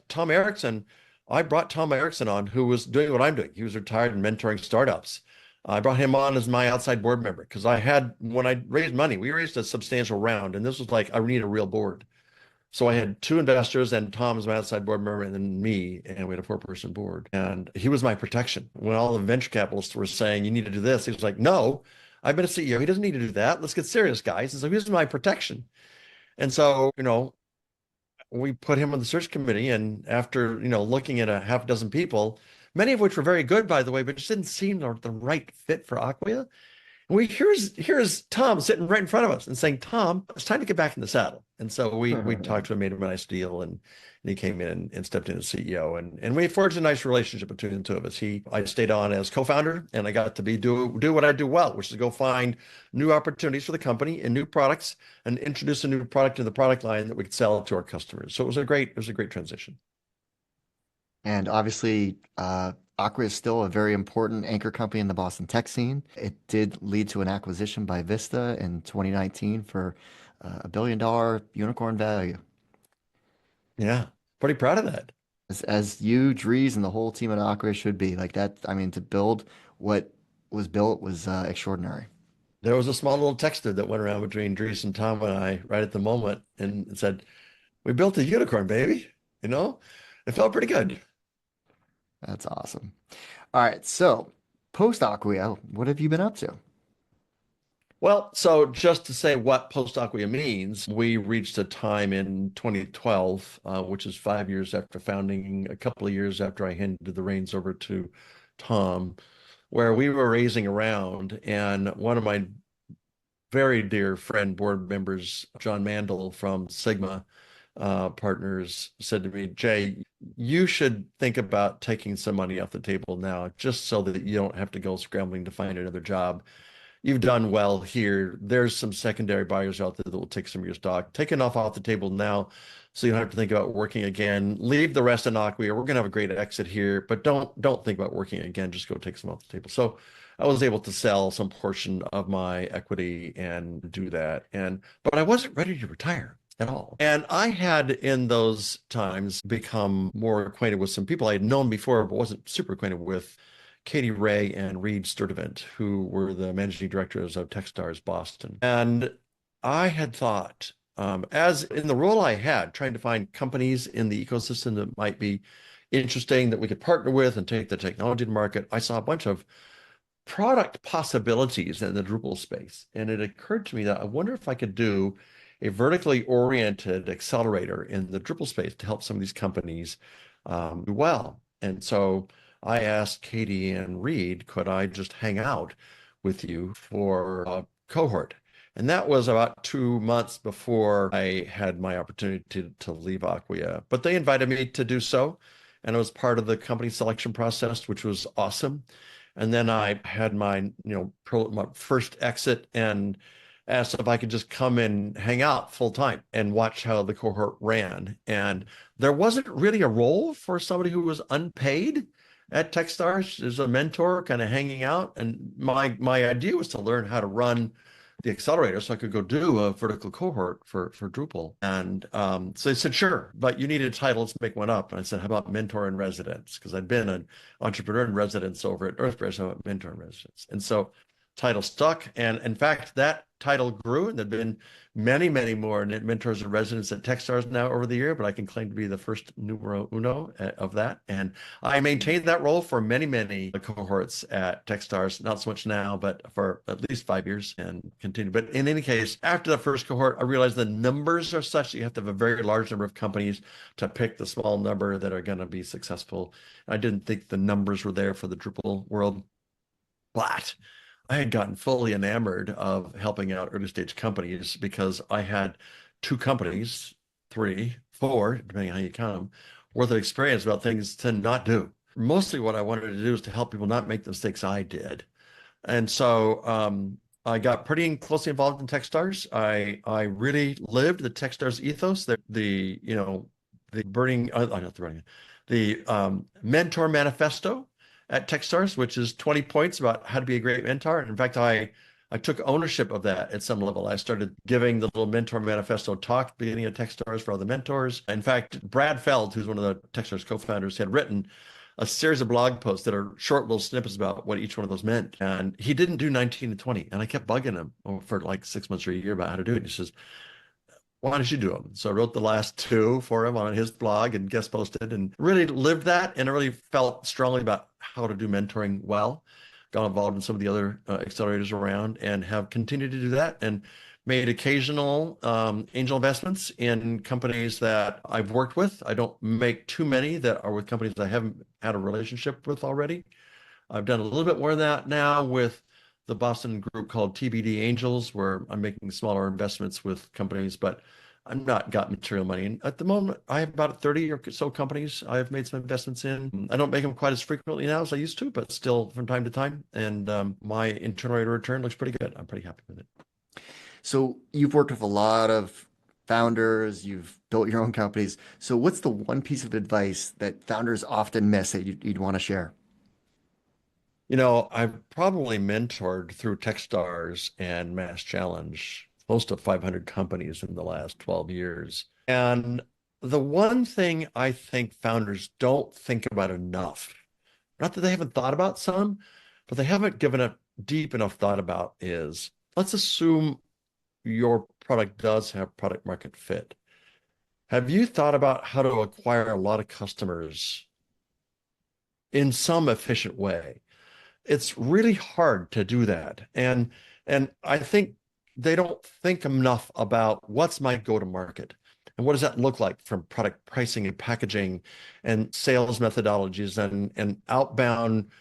I brought Tom Erickson on, who was doing what I'm doing. He was retired and mentoring startups. I brought him on as my outside board member because when I raised money, we raised a substantial round. And this was like, I need a real board. So I had 2 investors and Tom as my outside board member and then me, and we had a 4-person board. And he was my protection. When all the venture capitalists were saying, you need to do this, he was like, "No, I've been a CEO. He doesn't need to do that. Let's get serious, guys." And so he was my protection. And so, we put him on the search committee, and after looking at a half dozen people, many of which were very good, by the way, but just didn't seem the right fit for Acquia. And here's Tom sitting right in front of us and saying, "Tom, it's time to get back in the saddle." And so we talked to him, made him a nice deal, and he came in and stepped in as CEO, and we forged a nice relationship between the two of us. I stayed on as co-founder, and I got to do what I do well, which is go find new opportunities for the company and new products, and introduce a new product in the product line that we could sell to our customers. So it was a great transition. And obviously, Acquia is still a very important anchor company in the Boston tech scene. It did lead to an acquisition by Vista in 2019 for $1 billion unicorn value. Yeah, pretty proud of that. As you, Dries, and the whole team at Acquia should be like that. I mean, to build what was built was extraordinary. There was a small little texter that went around between Dries and Tom and I right at the moment and said, "We built a unicorn, baby." You know, it felt pretty good. That's awesome. All right, so post Acquia, what have you been up to? Well, so just to say what post-acquia means, we reached a time in 2012, which is 5 years after founding, a couple of years after I handed the reins over to Tom, where we were raising around, and one of my very dear friend board members, John Mandel from Sigma Partners, said to me, "Jay, you should think about taking some money off the table now, just so that you don't have to go scrambling to find another job. You've done well here. There's some secondary buyers out there that will take some of your stock. Take enough off the table now so you don't have to think about working again. Leave the rest in Acquia. We're going to have a great exit here, but don't think about working again. Just go take some off the table." So I was able to sell some portion of my equity and do that. But I wasn't ready to retire at all. And I had in those times become more acquainted with some people I had known before, but wasn't super acquainted with. Katie Ray and Reed Sturdivant, who were the managing directors of Techstars Boston. And I had thought, as in the role I had, trying to find companies in the ecosystem that might be interesting that we could partner with and take the technology to market, I saw a bunch of product possibilities in the Drupal space. And it occurred to me that I wonder if I could do a vertically oriented accelerator in the Drupal space to help some of these companies do well. And so I asked Katie and Reed, could I just hang out with you for a cohort? And that was about 2 months before I had my opportunity to leave Acquia. But they invited me to do so. And I was part of the company selection process, which was awesome. And then I had my first exit and asked if I could just come and hang out full time and watch how the cohort ran. And there wasn't really a role for somebody who was unpaid at Techstars as a mentor, kind of hanging out. And my idea was to learn how to run the accelerator so I could go do a vertical cohort for Drupal. And so they said, "Sure, but you need a title. Let's make one up." And I said, "How about mentor in residence?" Because I'd been an entrepreneur in residence over at Earthbridge, so about mentor in residence. And so title stuck. And in fact, that title grew, and there've been many, many more mentors and residents at Techstars now over the year, but I can claim to be the first numero uno of that. And I maintained that role for many, many cohorts at Techstars, not so much now, but for at least 5 years and continue. But in any case, after the first cohort, I realized the numbers are such that you have to have a very large number of companies to pick the small number that are going to be successful. I didn't think the numbers were there for the Drupal world, but I had gotten fully enamored of helping out early stage companies because I had 2 companies, 3, 4, depending on how you count them, worth of experience about things to not do. Mostly what I wanted to do is to help people not make the mistakes I did. And so I got pretty closely involved in Techstars. I really lived the Techstars ethos, the mentor manifesto at Techstars, which is 20 points about how to be a great mentor. And in fact, I took ownership of that at some level. I started giving the little mentor manifesto talk at the beginning of Techstars for other mentors. In fact, Brad Feld, who's one of the Techstars co-founders, had written a series of blog posts that are short little snippets about what each one of those meant. And he didn't do 19 to 20. And I kept bugging him for like 6 months or a year about how to do it. And he says, "Why don't you do them?" So I wrote the last 2 for him on his blog and guest posted and really lived that and really felt strongly about how to do mentoring well. Got involved in some of the other accelerators around and have continued to do that and made occasional angel investments in companies that I've worked with. I don't make too many that are with companies that I haven't had a relationship with already. I've done a little bit more of that now with the Boston group called TBD Angels, where I'm making smaller investments with companies, but I'm not got material money. And at the moment, I have about 30 or so companies I've made some investments in. I don't make them quite as frequently now as I used to, but still from time to time. And my internal rate of return looks pretty good. I'm pretty happy with it. So you've worked with a lot of founders, you've built your own companies. So what's the one piece of advice that founders often miss that you'd want to share? I've probably mentored through Techstars and Mass Challenge close to 500 companies in the last 12 years. And the one thing I think founders don't think about enough, not that they haven't thought about some, but they haven't given a deep enough thought about is, let's assume your product does have product market fit. Have you thought about how to acquire a lot of customers in some efficient way? It's really hard to do that. And I think they don't think enough about what's my go-to-market and what does that look like from product pricing and packaging and sales methodologies and outbound,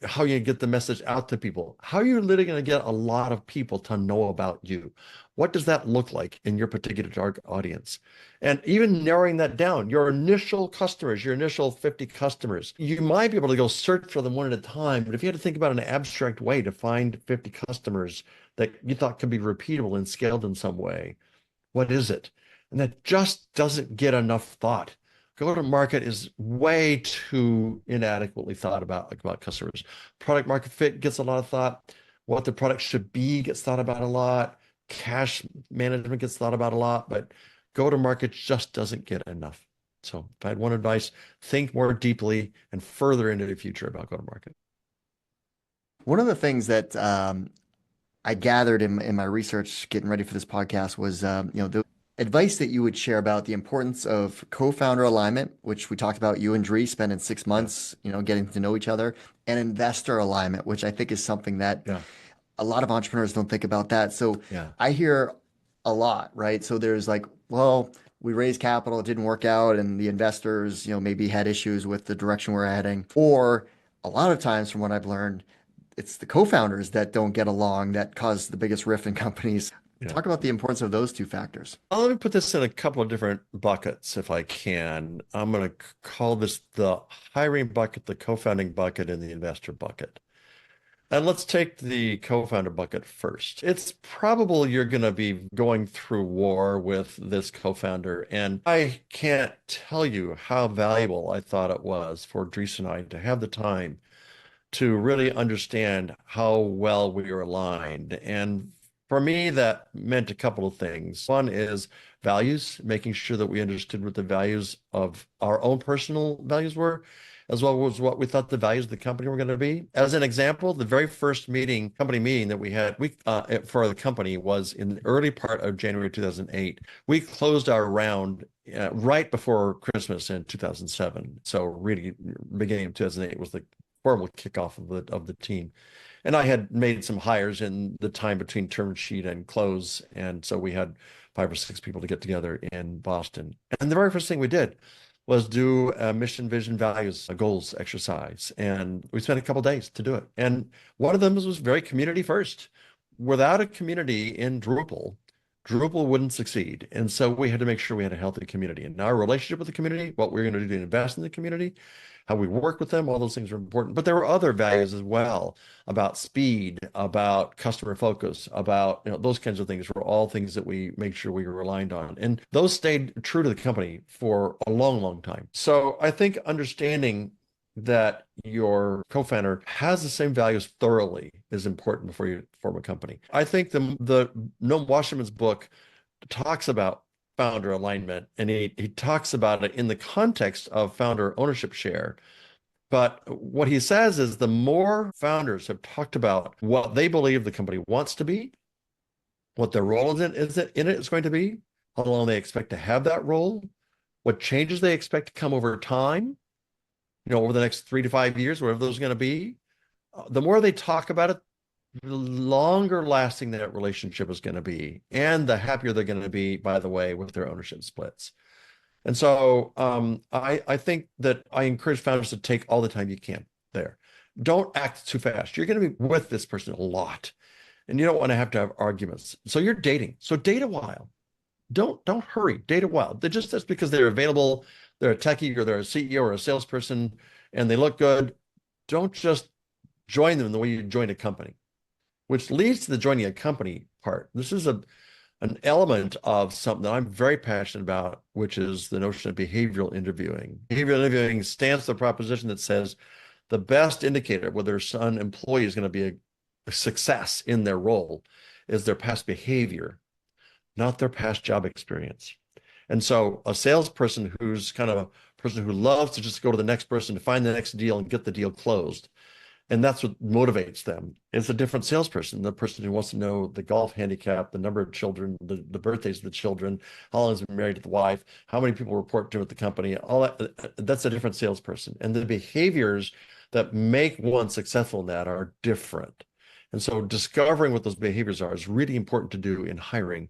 how you get the message out to people. How are you literally going to get a lot of people to know about you? What does that look like in your particular target audience? And even narrowing that down, your initial customers, your initial 50 customers, you might be able to go search for them one at a time. But if you had to think about an abstract way to find 50 customers that you thought could be repeatable and scaled in some way, what is it? And that just doesn't get enough thought. Go-to-market is way too inadequately thought about customers. Product market fit gets a lot of thought. What the product should be gets thought about a lot. Cash management gets thought about a lot, but go-to-market just doesn't get enough. So if I had one advice, think more deeply and further into the future about go-to-market. One of the things that I gathered in my research getting ready for this podcast was, the advice that you would share about the importance of co-founder alignment, which we talked about you and Dree spending 6 months, getting to know each other, and investor alignment, which I think is something that a lot of entrepreneurs don't think about that. So I hear a lot, right? So there's like, well, we raised capital, it didn't work out, and the investors, maybe had issues with the direction we're heading. Or a lot of times, from what I've learned, it's the co-founders that don't get along that cause the biggest rift in companies. Talk about the importance of those two factors. Let me put this in a couple of different buckets if I can. I'm going to call this the hiring bucket, the co-founding bucket, and the investor bucket. And let's take the co-founder bucket first. It's probable you're going to be going through war with this co-founder. And I can't tell you how valuable I thought it was for Dries and I to have the time to really understand how well we were aligned. And for me, that meant a couple of things. One is values, making sure that we understood what the values of our own personal values were, as well as what we thought the values of the company were going to be. As an example, the very first company meeting that we had for the company was in the early part of January 2008. We closed our round right before Christmas in 2007. So really, beginning of 2008 was the formal kickoff of the team. And I had made some hires in the time between term sheet and close. And so we had 5 or 6 people to get together in Boston. And the very first thing we did was do a mission, vision, values, a goals exercise. And we spent a couple of days to do it. And one of them was very community first. Without a community in Drupal wouldn't succeed. And so we had to make sure we had a healthy community. And our relationship with the community, what we were going to do to invest in the community, how we work with them, all those things are important. But there were other values as well about speed, about customer focus, about those kinds of things were all things that we make sure we were aligned on. And those stayed true to the company for a long, long time. So I think understanding that your co-founder has the same values thoroughly is important before you form a company. I think the Noam Wasserman's book talks about founder alignment, and he talks about it in the context of founder ownership share. But what he says is the more founders have talked about what they believe the company wants to be, what their role in it is going to be, how long they expect to have that role, what changes they expect to come over time, over the next 3 to 5 years, whatever those are going to be, the more they talk about it, the longer lasting that relationship is going to be, and the happier they're going to be, by the way, with their ownership splits. And so I think that I encourage founders to take all the time you can there. Don't act too fast. You're going to be with this person a lot, and you don't want to have arguments. So you're dating. So date a while. Don't hurry. Date a while. That's because they're available, they're a techie or they're a CEO or a salesperson, and they look good. Don't just join them the way you join a company. Which leads to the joining a company part. This is an element of something that I'm very passionate about, which is the notion of behavioral interviewing. Behavioral interviewing stands for the proposition that says the best indicator whether an employee is going to be a success in their role is their past behavior, not their past job experience. And so a salesperson who's kind of a person who loves to just go to the next person to find the next deal and get the deal closed, and that's what motivates them. It's a different salesperson, the person who wants to know the golf handicap, the number of children, the birthdays of the children, how long has been married to the wife, how many people report to at the company, all that. That's a different salesperson. And the behaviors that make one successful in that are different. And so discovering what those behaviors are is really important to do in hiring.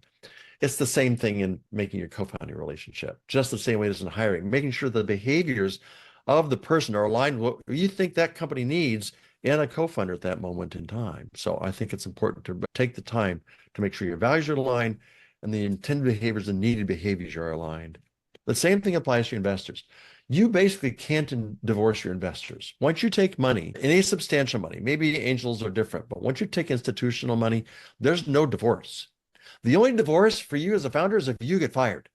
It's the same thing in making your co-founding relationship, just the same way as in hiring, making sure the behaviors of the person are aligned with what you think that company needs and a co-founder at that moment in time. So I think it's important to take the time to make sure your values are aligned and the intended behaviors and needed behaviors are aligned. The same thing applies to your investors. You basically can't divorce your investors. Once you take money, any substantial money, maybe angels are different, but once you take institutional money, there's no divorce. The only divorce for you as a founder is if you get fired.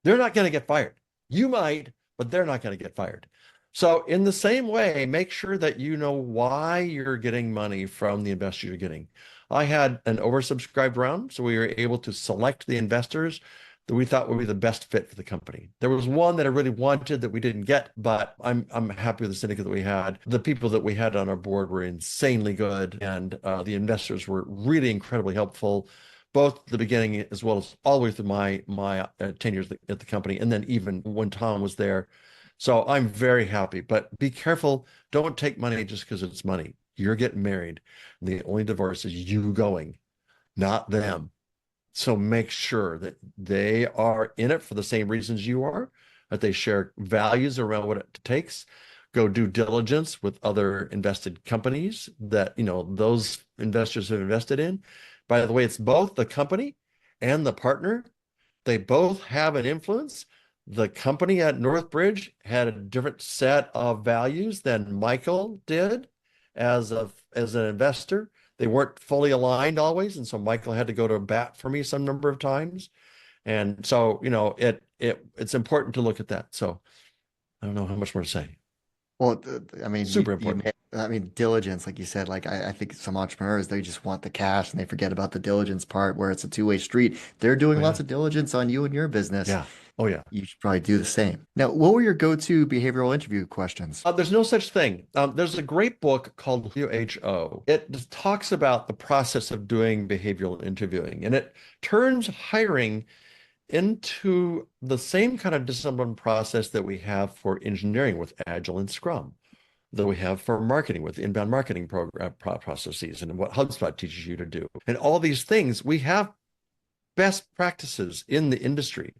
They're not going to get fired. You might, but they're not going to get fired. So in the same way, make sure that you know why you're getting money from the investor you're getting. I had an oversubscribed round, so we were able to select the investors that we thought would be the best fit for the company. There was one that I really wanted that we didn't get, but I'm happy with the syndicate that we had. The people that we had on our board were insanely good, and the investors were really incredibly helpful, both at the beginning as well as all the way through my 10 years at the company, and then even when Tom was there. So I'm very happy, but be careful. Don't take money just because it's money. You're getting married. The only divorce is you going, not them. So make sure that they are in it for the same reasons you are, that they share values around what it takes. Go due diligence with other invested companies that, those investors have invested in. By the way, it's both the company and the partner. They both have an influence. The company at Northbridge had a different set of values than Michael did as an investor. They weren't fully aligned always, and so Michael had to go to bat for me some number of times. And so, it's important to look at that. So I don't know how much more to say. Well, Super important. Diligence, like you said, like I think some entrepreneurs, they just want the cash and they forget about the diligence part where it's a two-way street. They're doing lots of diligence on you and your business. Yeah. Oh, yeah. You should probably do the same. Now, what were your go-to behavioral interview questions? There's no such thing. There's a great book called WHO. It talks about the process of doing behavioral interviewing, and it turns hiring into the same kind of discipline process that we have for engineering with Agile and Scrum, that we have for marketing with inbound marketing program processes, and what HubSpot teaches you to do. And all these things, we have best practices in the industry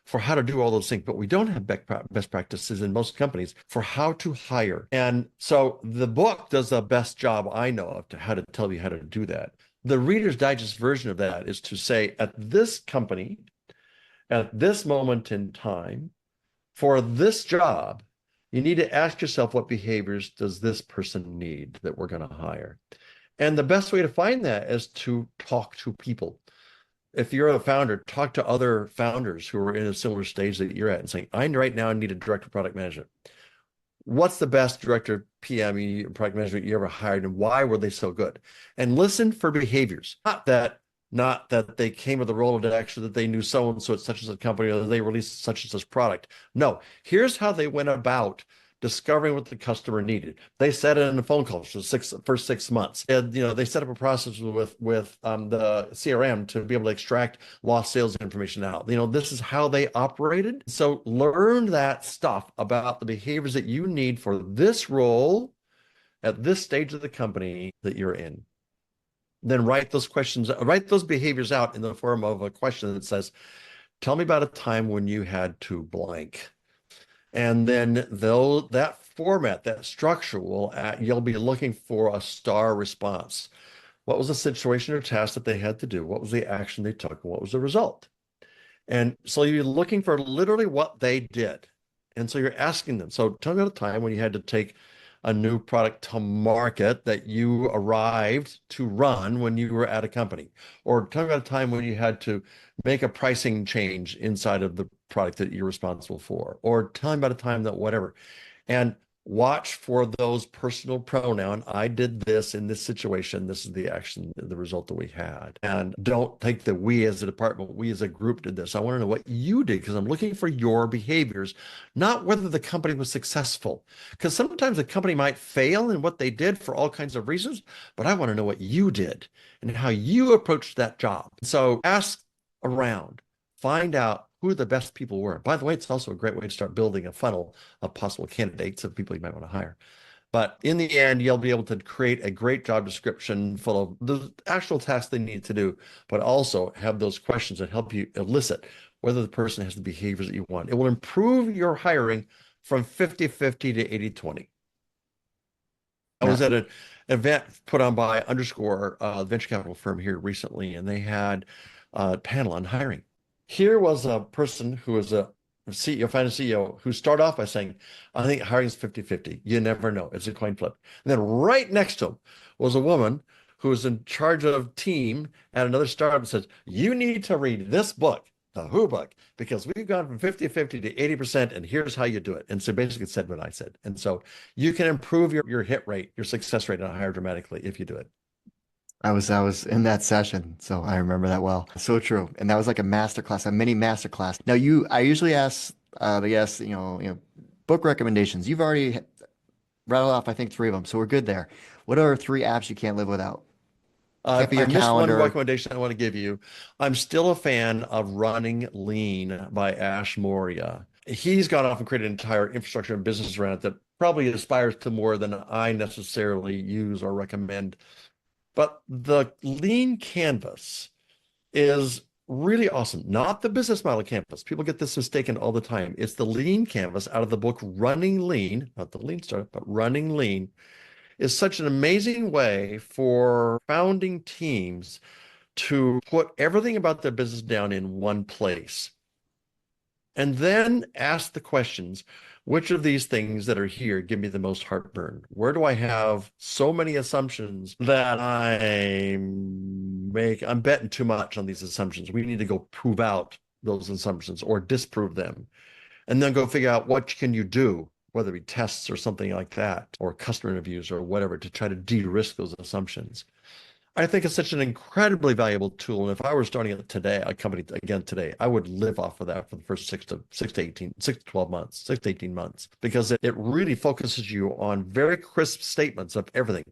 for how to do all those things, but we don't have best practices in most companies for how to hire. And so the book does the best job I know of to how to tell you how to do that. The Reader's Digest version of that is to say, at this company, at this moment in time, for this job, you need to ask yourself, what behaviors does this person need that we're going to hire? And the best way to find that is to talk to people. If you're a founder, talk to other founders who are in a similar stage that you're at and say, I right now need a director of product management. What's the best director of PM, product management you ever hired, and why were they so good? And listen for behaviors. Not that they came with a Rolodex, or that they knew so-and-so at such and such company, or that they released such and such product. No, here's how they went about discovering what the customer needed. They said it in a phone call for the first 6 months. And, they set up a process with the CRM to be able to extract lost sales information out. This is how they operated. So learn that stuff about the behaviors that you need for this role at this stage of the company that you're in. Then write those behaviors out in the form of a question that says, tell me about a time when you had to blank. And then that format, that structure you'll be looking for a star response. What was the situation or task that they had to do? What was the action they took? What was the result? And so you're looking for literally what they did. And so you're asking them, so tell me about a time when you had to take a new product to market that you arrived to run when you were at a company, or tell me about a time when you had to make a pricing change inside of the product that you're responsible for, or tell me about a time that whatever. And Watch for those personal pronoun. I did this in this situation. This is the action, the result that we had. And don't take the we as a department, we as a group did this. I want to know what you did because I'm looking for your behaviors, not whether the company was successful. Because sometimes a company might fail in what they did for all kinds of reasons, but I want to know what you did and how you approached that job. So ask around, find out who the best people were. By the way, it's also a great way to start building a funnel of possible candidates of people you might want to hire. But in the end, you'll be able to create a great job description full of the actual tasks they need to do, but also have those questions that help you elicit whether the person has the behaviors that you want. It will improve your hiring from 50-50 to 80-20. I was at an event put on by Underscore, venture capital firm here recently, and they had a panel on hiring. Here was a person who was a CEO, finance CEO, who started off by saying, I think hiring is 50-50. You never know. It's a coin flip. And then right next to him was a woman who was in charge of team at another startup and says, you need to read this book, the Who book, because we've gone from 50-50 to 80%, and here's how you do it. And so basically said what I said. And so you can improve your hit rate, your success rate on hire dramatically if you do it. I was in that session, so I remember that well. So true. And that was like a masterclass, a mini masterclass. Now I usually ask the guests, book recommendations. You've already rattled off, I think, 3 of them, so we're good there. What are 3 apps you can't live without? Can't be your I missed calendar. one recommendation I want to give you. I'm still a fan of Running Lean by Ash Moria. He's gone off and created an entire infrastructure and business around it that probably aspires to more than I necessarily use or recommend. But the lean canvas is really awesome. Not the business model canvas. People get this mistaken all the time. It's the lean canvas out of the book Running Lean, not the lean startup, but Running Lean, is such an amazing way for founding teams to put everything about their business down in one place. And then ask the questions, which of these things that are here give me the most heartburn? Where do I have so many assumptions that I'm betting too much on these assumptions? We need to go prove out those assumptions or disprove them. And then go figure out what can you do, whether it be tests or something like that, or customer interviews or whatever, to try to de-risk those assumptions. I think it's such an incredibly valuable tool. And if I were starting it today, a company again today, I would live off of that for the first 6 to 12 months, 6 to 18 months, because it really focuses you on very crisp statements of everything.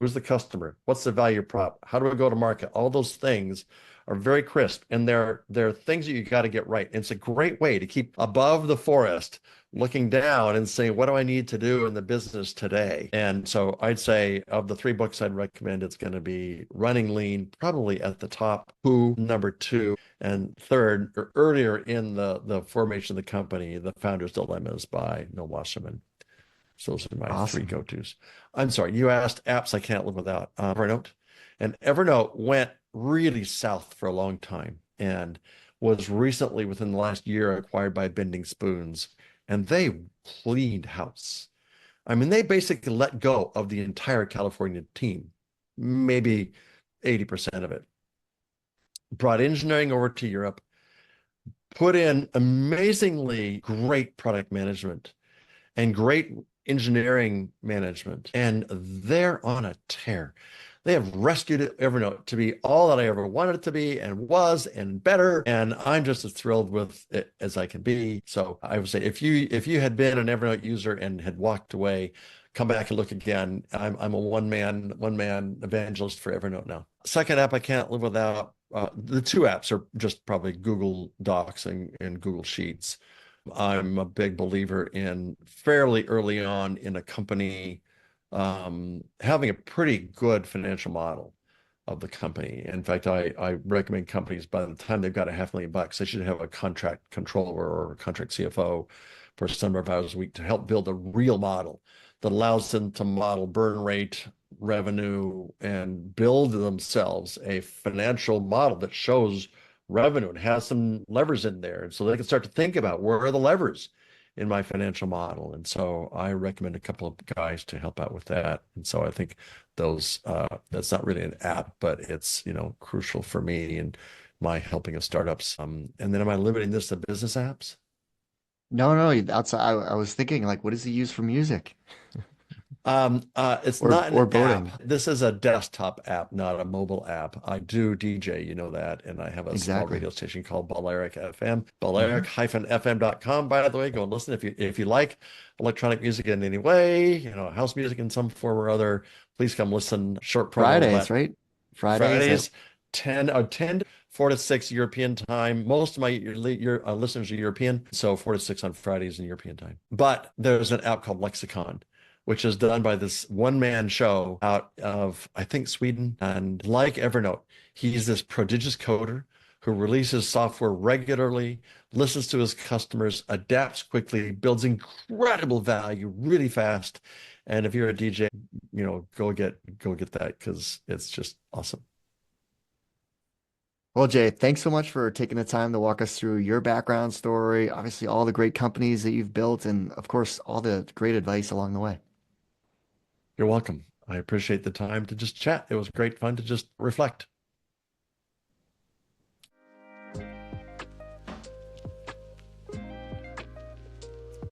Who's the customer? What's the value prop? How do we go to market? All those things are very crisp, and they're things that you got to get right. And it's a great way to keep above the forest, looking down and saying, what do I need to do in the business today? And so I'd say of the 3 books I'd recommend, it's going to be Running Lean, probably at the top, Who, number 2, and third, or earlier in the formation of the company, The Founder's Dilemmas by Noel Wasserman. So those are my Awesome. 3 go-tos. I'm sorry, you asked apps I can't live without. Evernote. And Evernote went really south for a long time and was recently, within the last year, acquired by Bending Spoons. And they cleaned house. I mean, they basically let go of the entire California team, maybe 80% of it. Brought engineering over to Europe, put in amazingly great product management and great engineering management, and they're on a tear. They have rescued Evernote to be all that I ever wanted it to be and was and better. And I'm just as thrilled with it as I can be. So I would say if you had been an Evernote user and had walked away, come back and look again. I'm a one-man evangelist for Evernote now. Second app I can't live without. The 2 apps are just probably Google Docs and Google Sheets. I'm a big believer in fairly early on in a company having a pretty good financial model of the company. In fact, I recommend companies, by the time they've got $500,000, they should have a contract controller or a contract CFO for some number of hours a week to help build a real model that allows them to model burn rate, revenue, and build themselves a financial model that shows revenue and has some levers in there. And so they can start to think about, where are the levers in my financial model? And so I recommend a couple of guys to help out with that. And so I think those, that's not really an app, but it's, crucial for me and my helping of startups. And then am I limiting this to business apps? No, no, outside. I was thinking, like, what does he use for music It's not or an app. boating? This is a desktop app, not a mobile app. I do DJ, you know that, and I have a small Exactly. radio station called Balearic FM. Hmm. Balearic-fm.com, by the way. Go and listen if you like electronic music in any way, house music in some form or other. Please come listen. Short promo, Fridays, but right? Fridays at Fridays, 10 4 to 6 European time. Most of your listeners are European, so 4 to 6 on Fridays in European time. But there's an app called Lexicon, which is done by this one-man show out of, I think, Sweden. And like Evernote, he's this prodigious coder who releases software regularly, listens to his customers, adapts quickly, builds incredible value really fast. And if you're a DJ, go get that because it's just awesome. Well, Jay, thanks so much for taking the time to walk us through your background story, obviously all the great companies that you've built, and of course, all the great advice along the way. You're welcome. I appreciate the time to just chat. It was great fun to just reflect.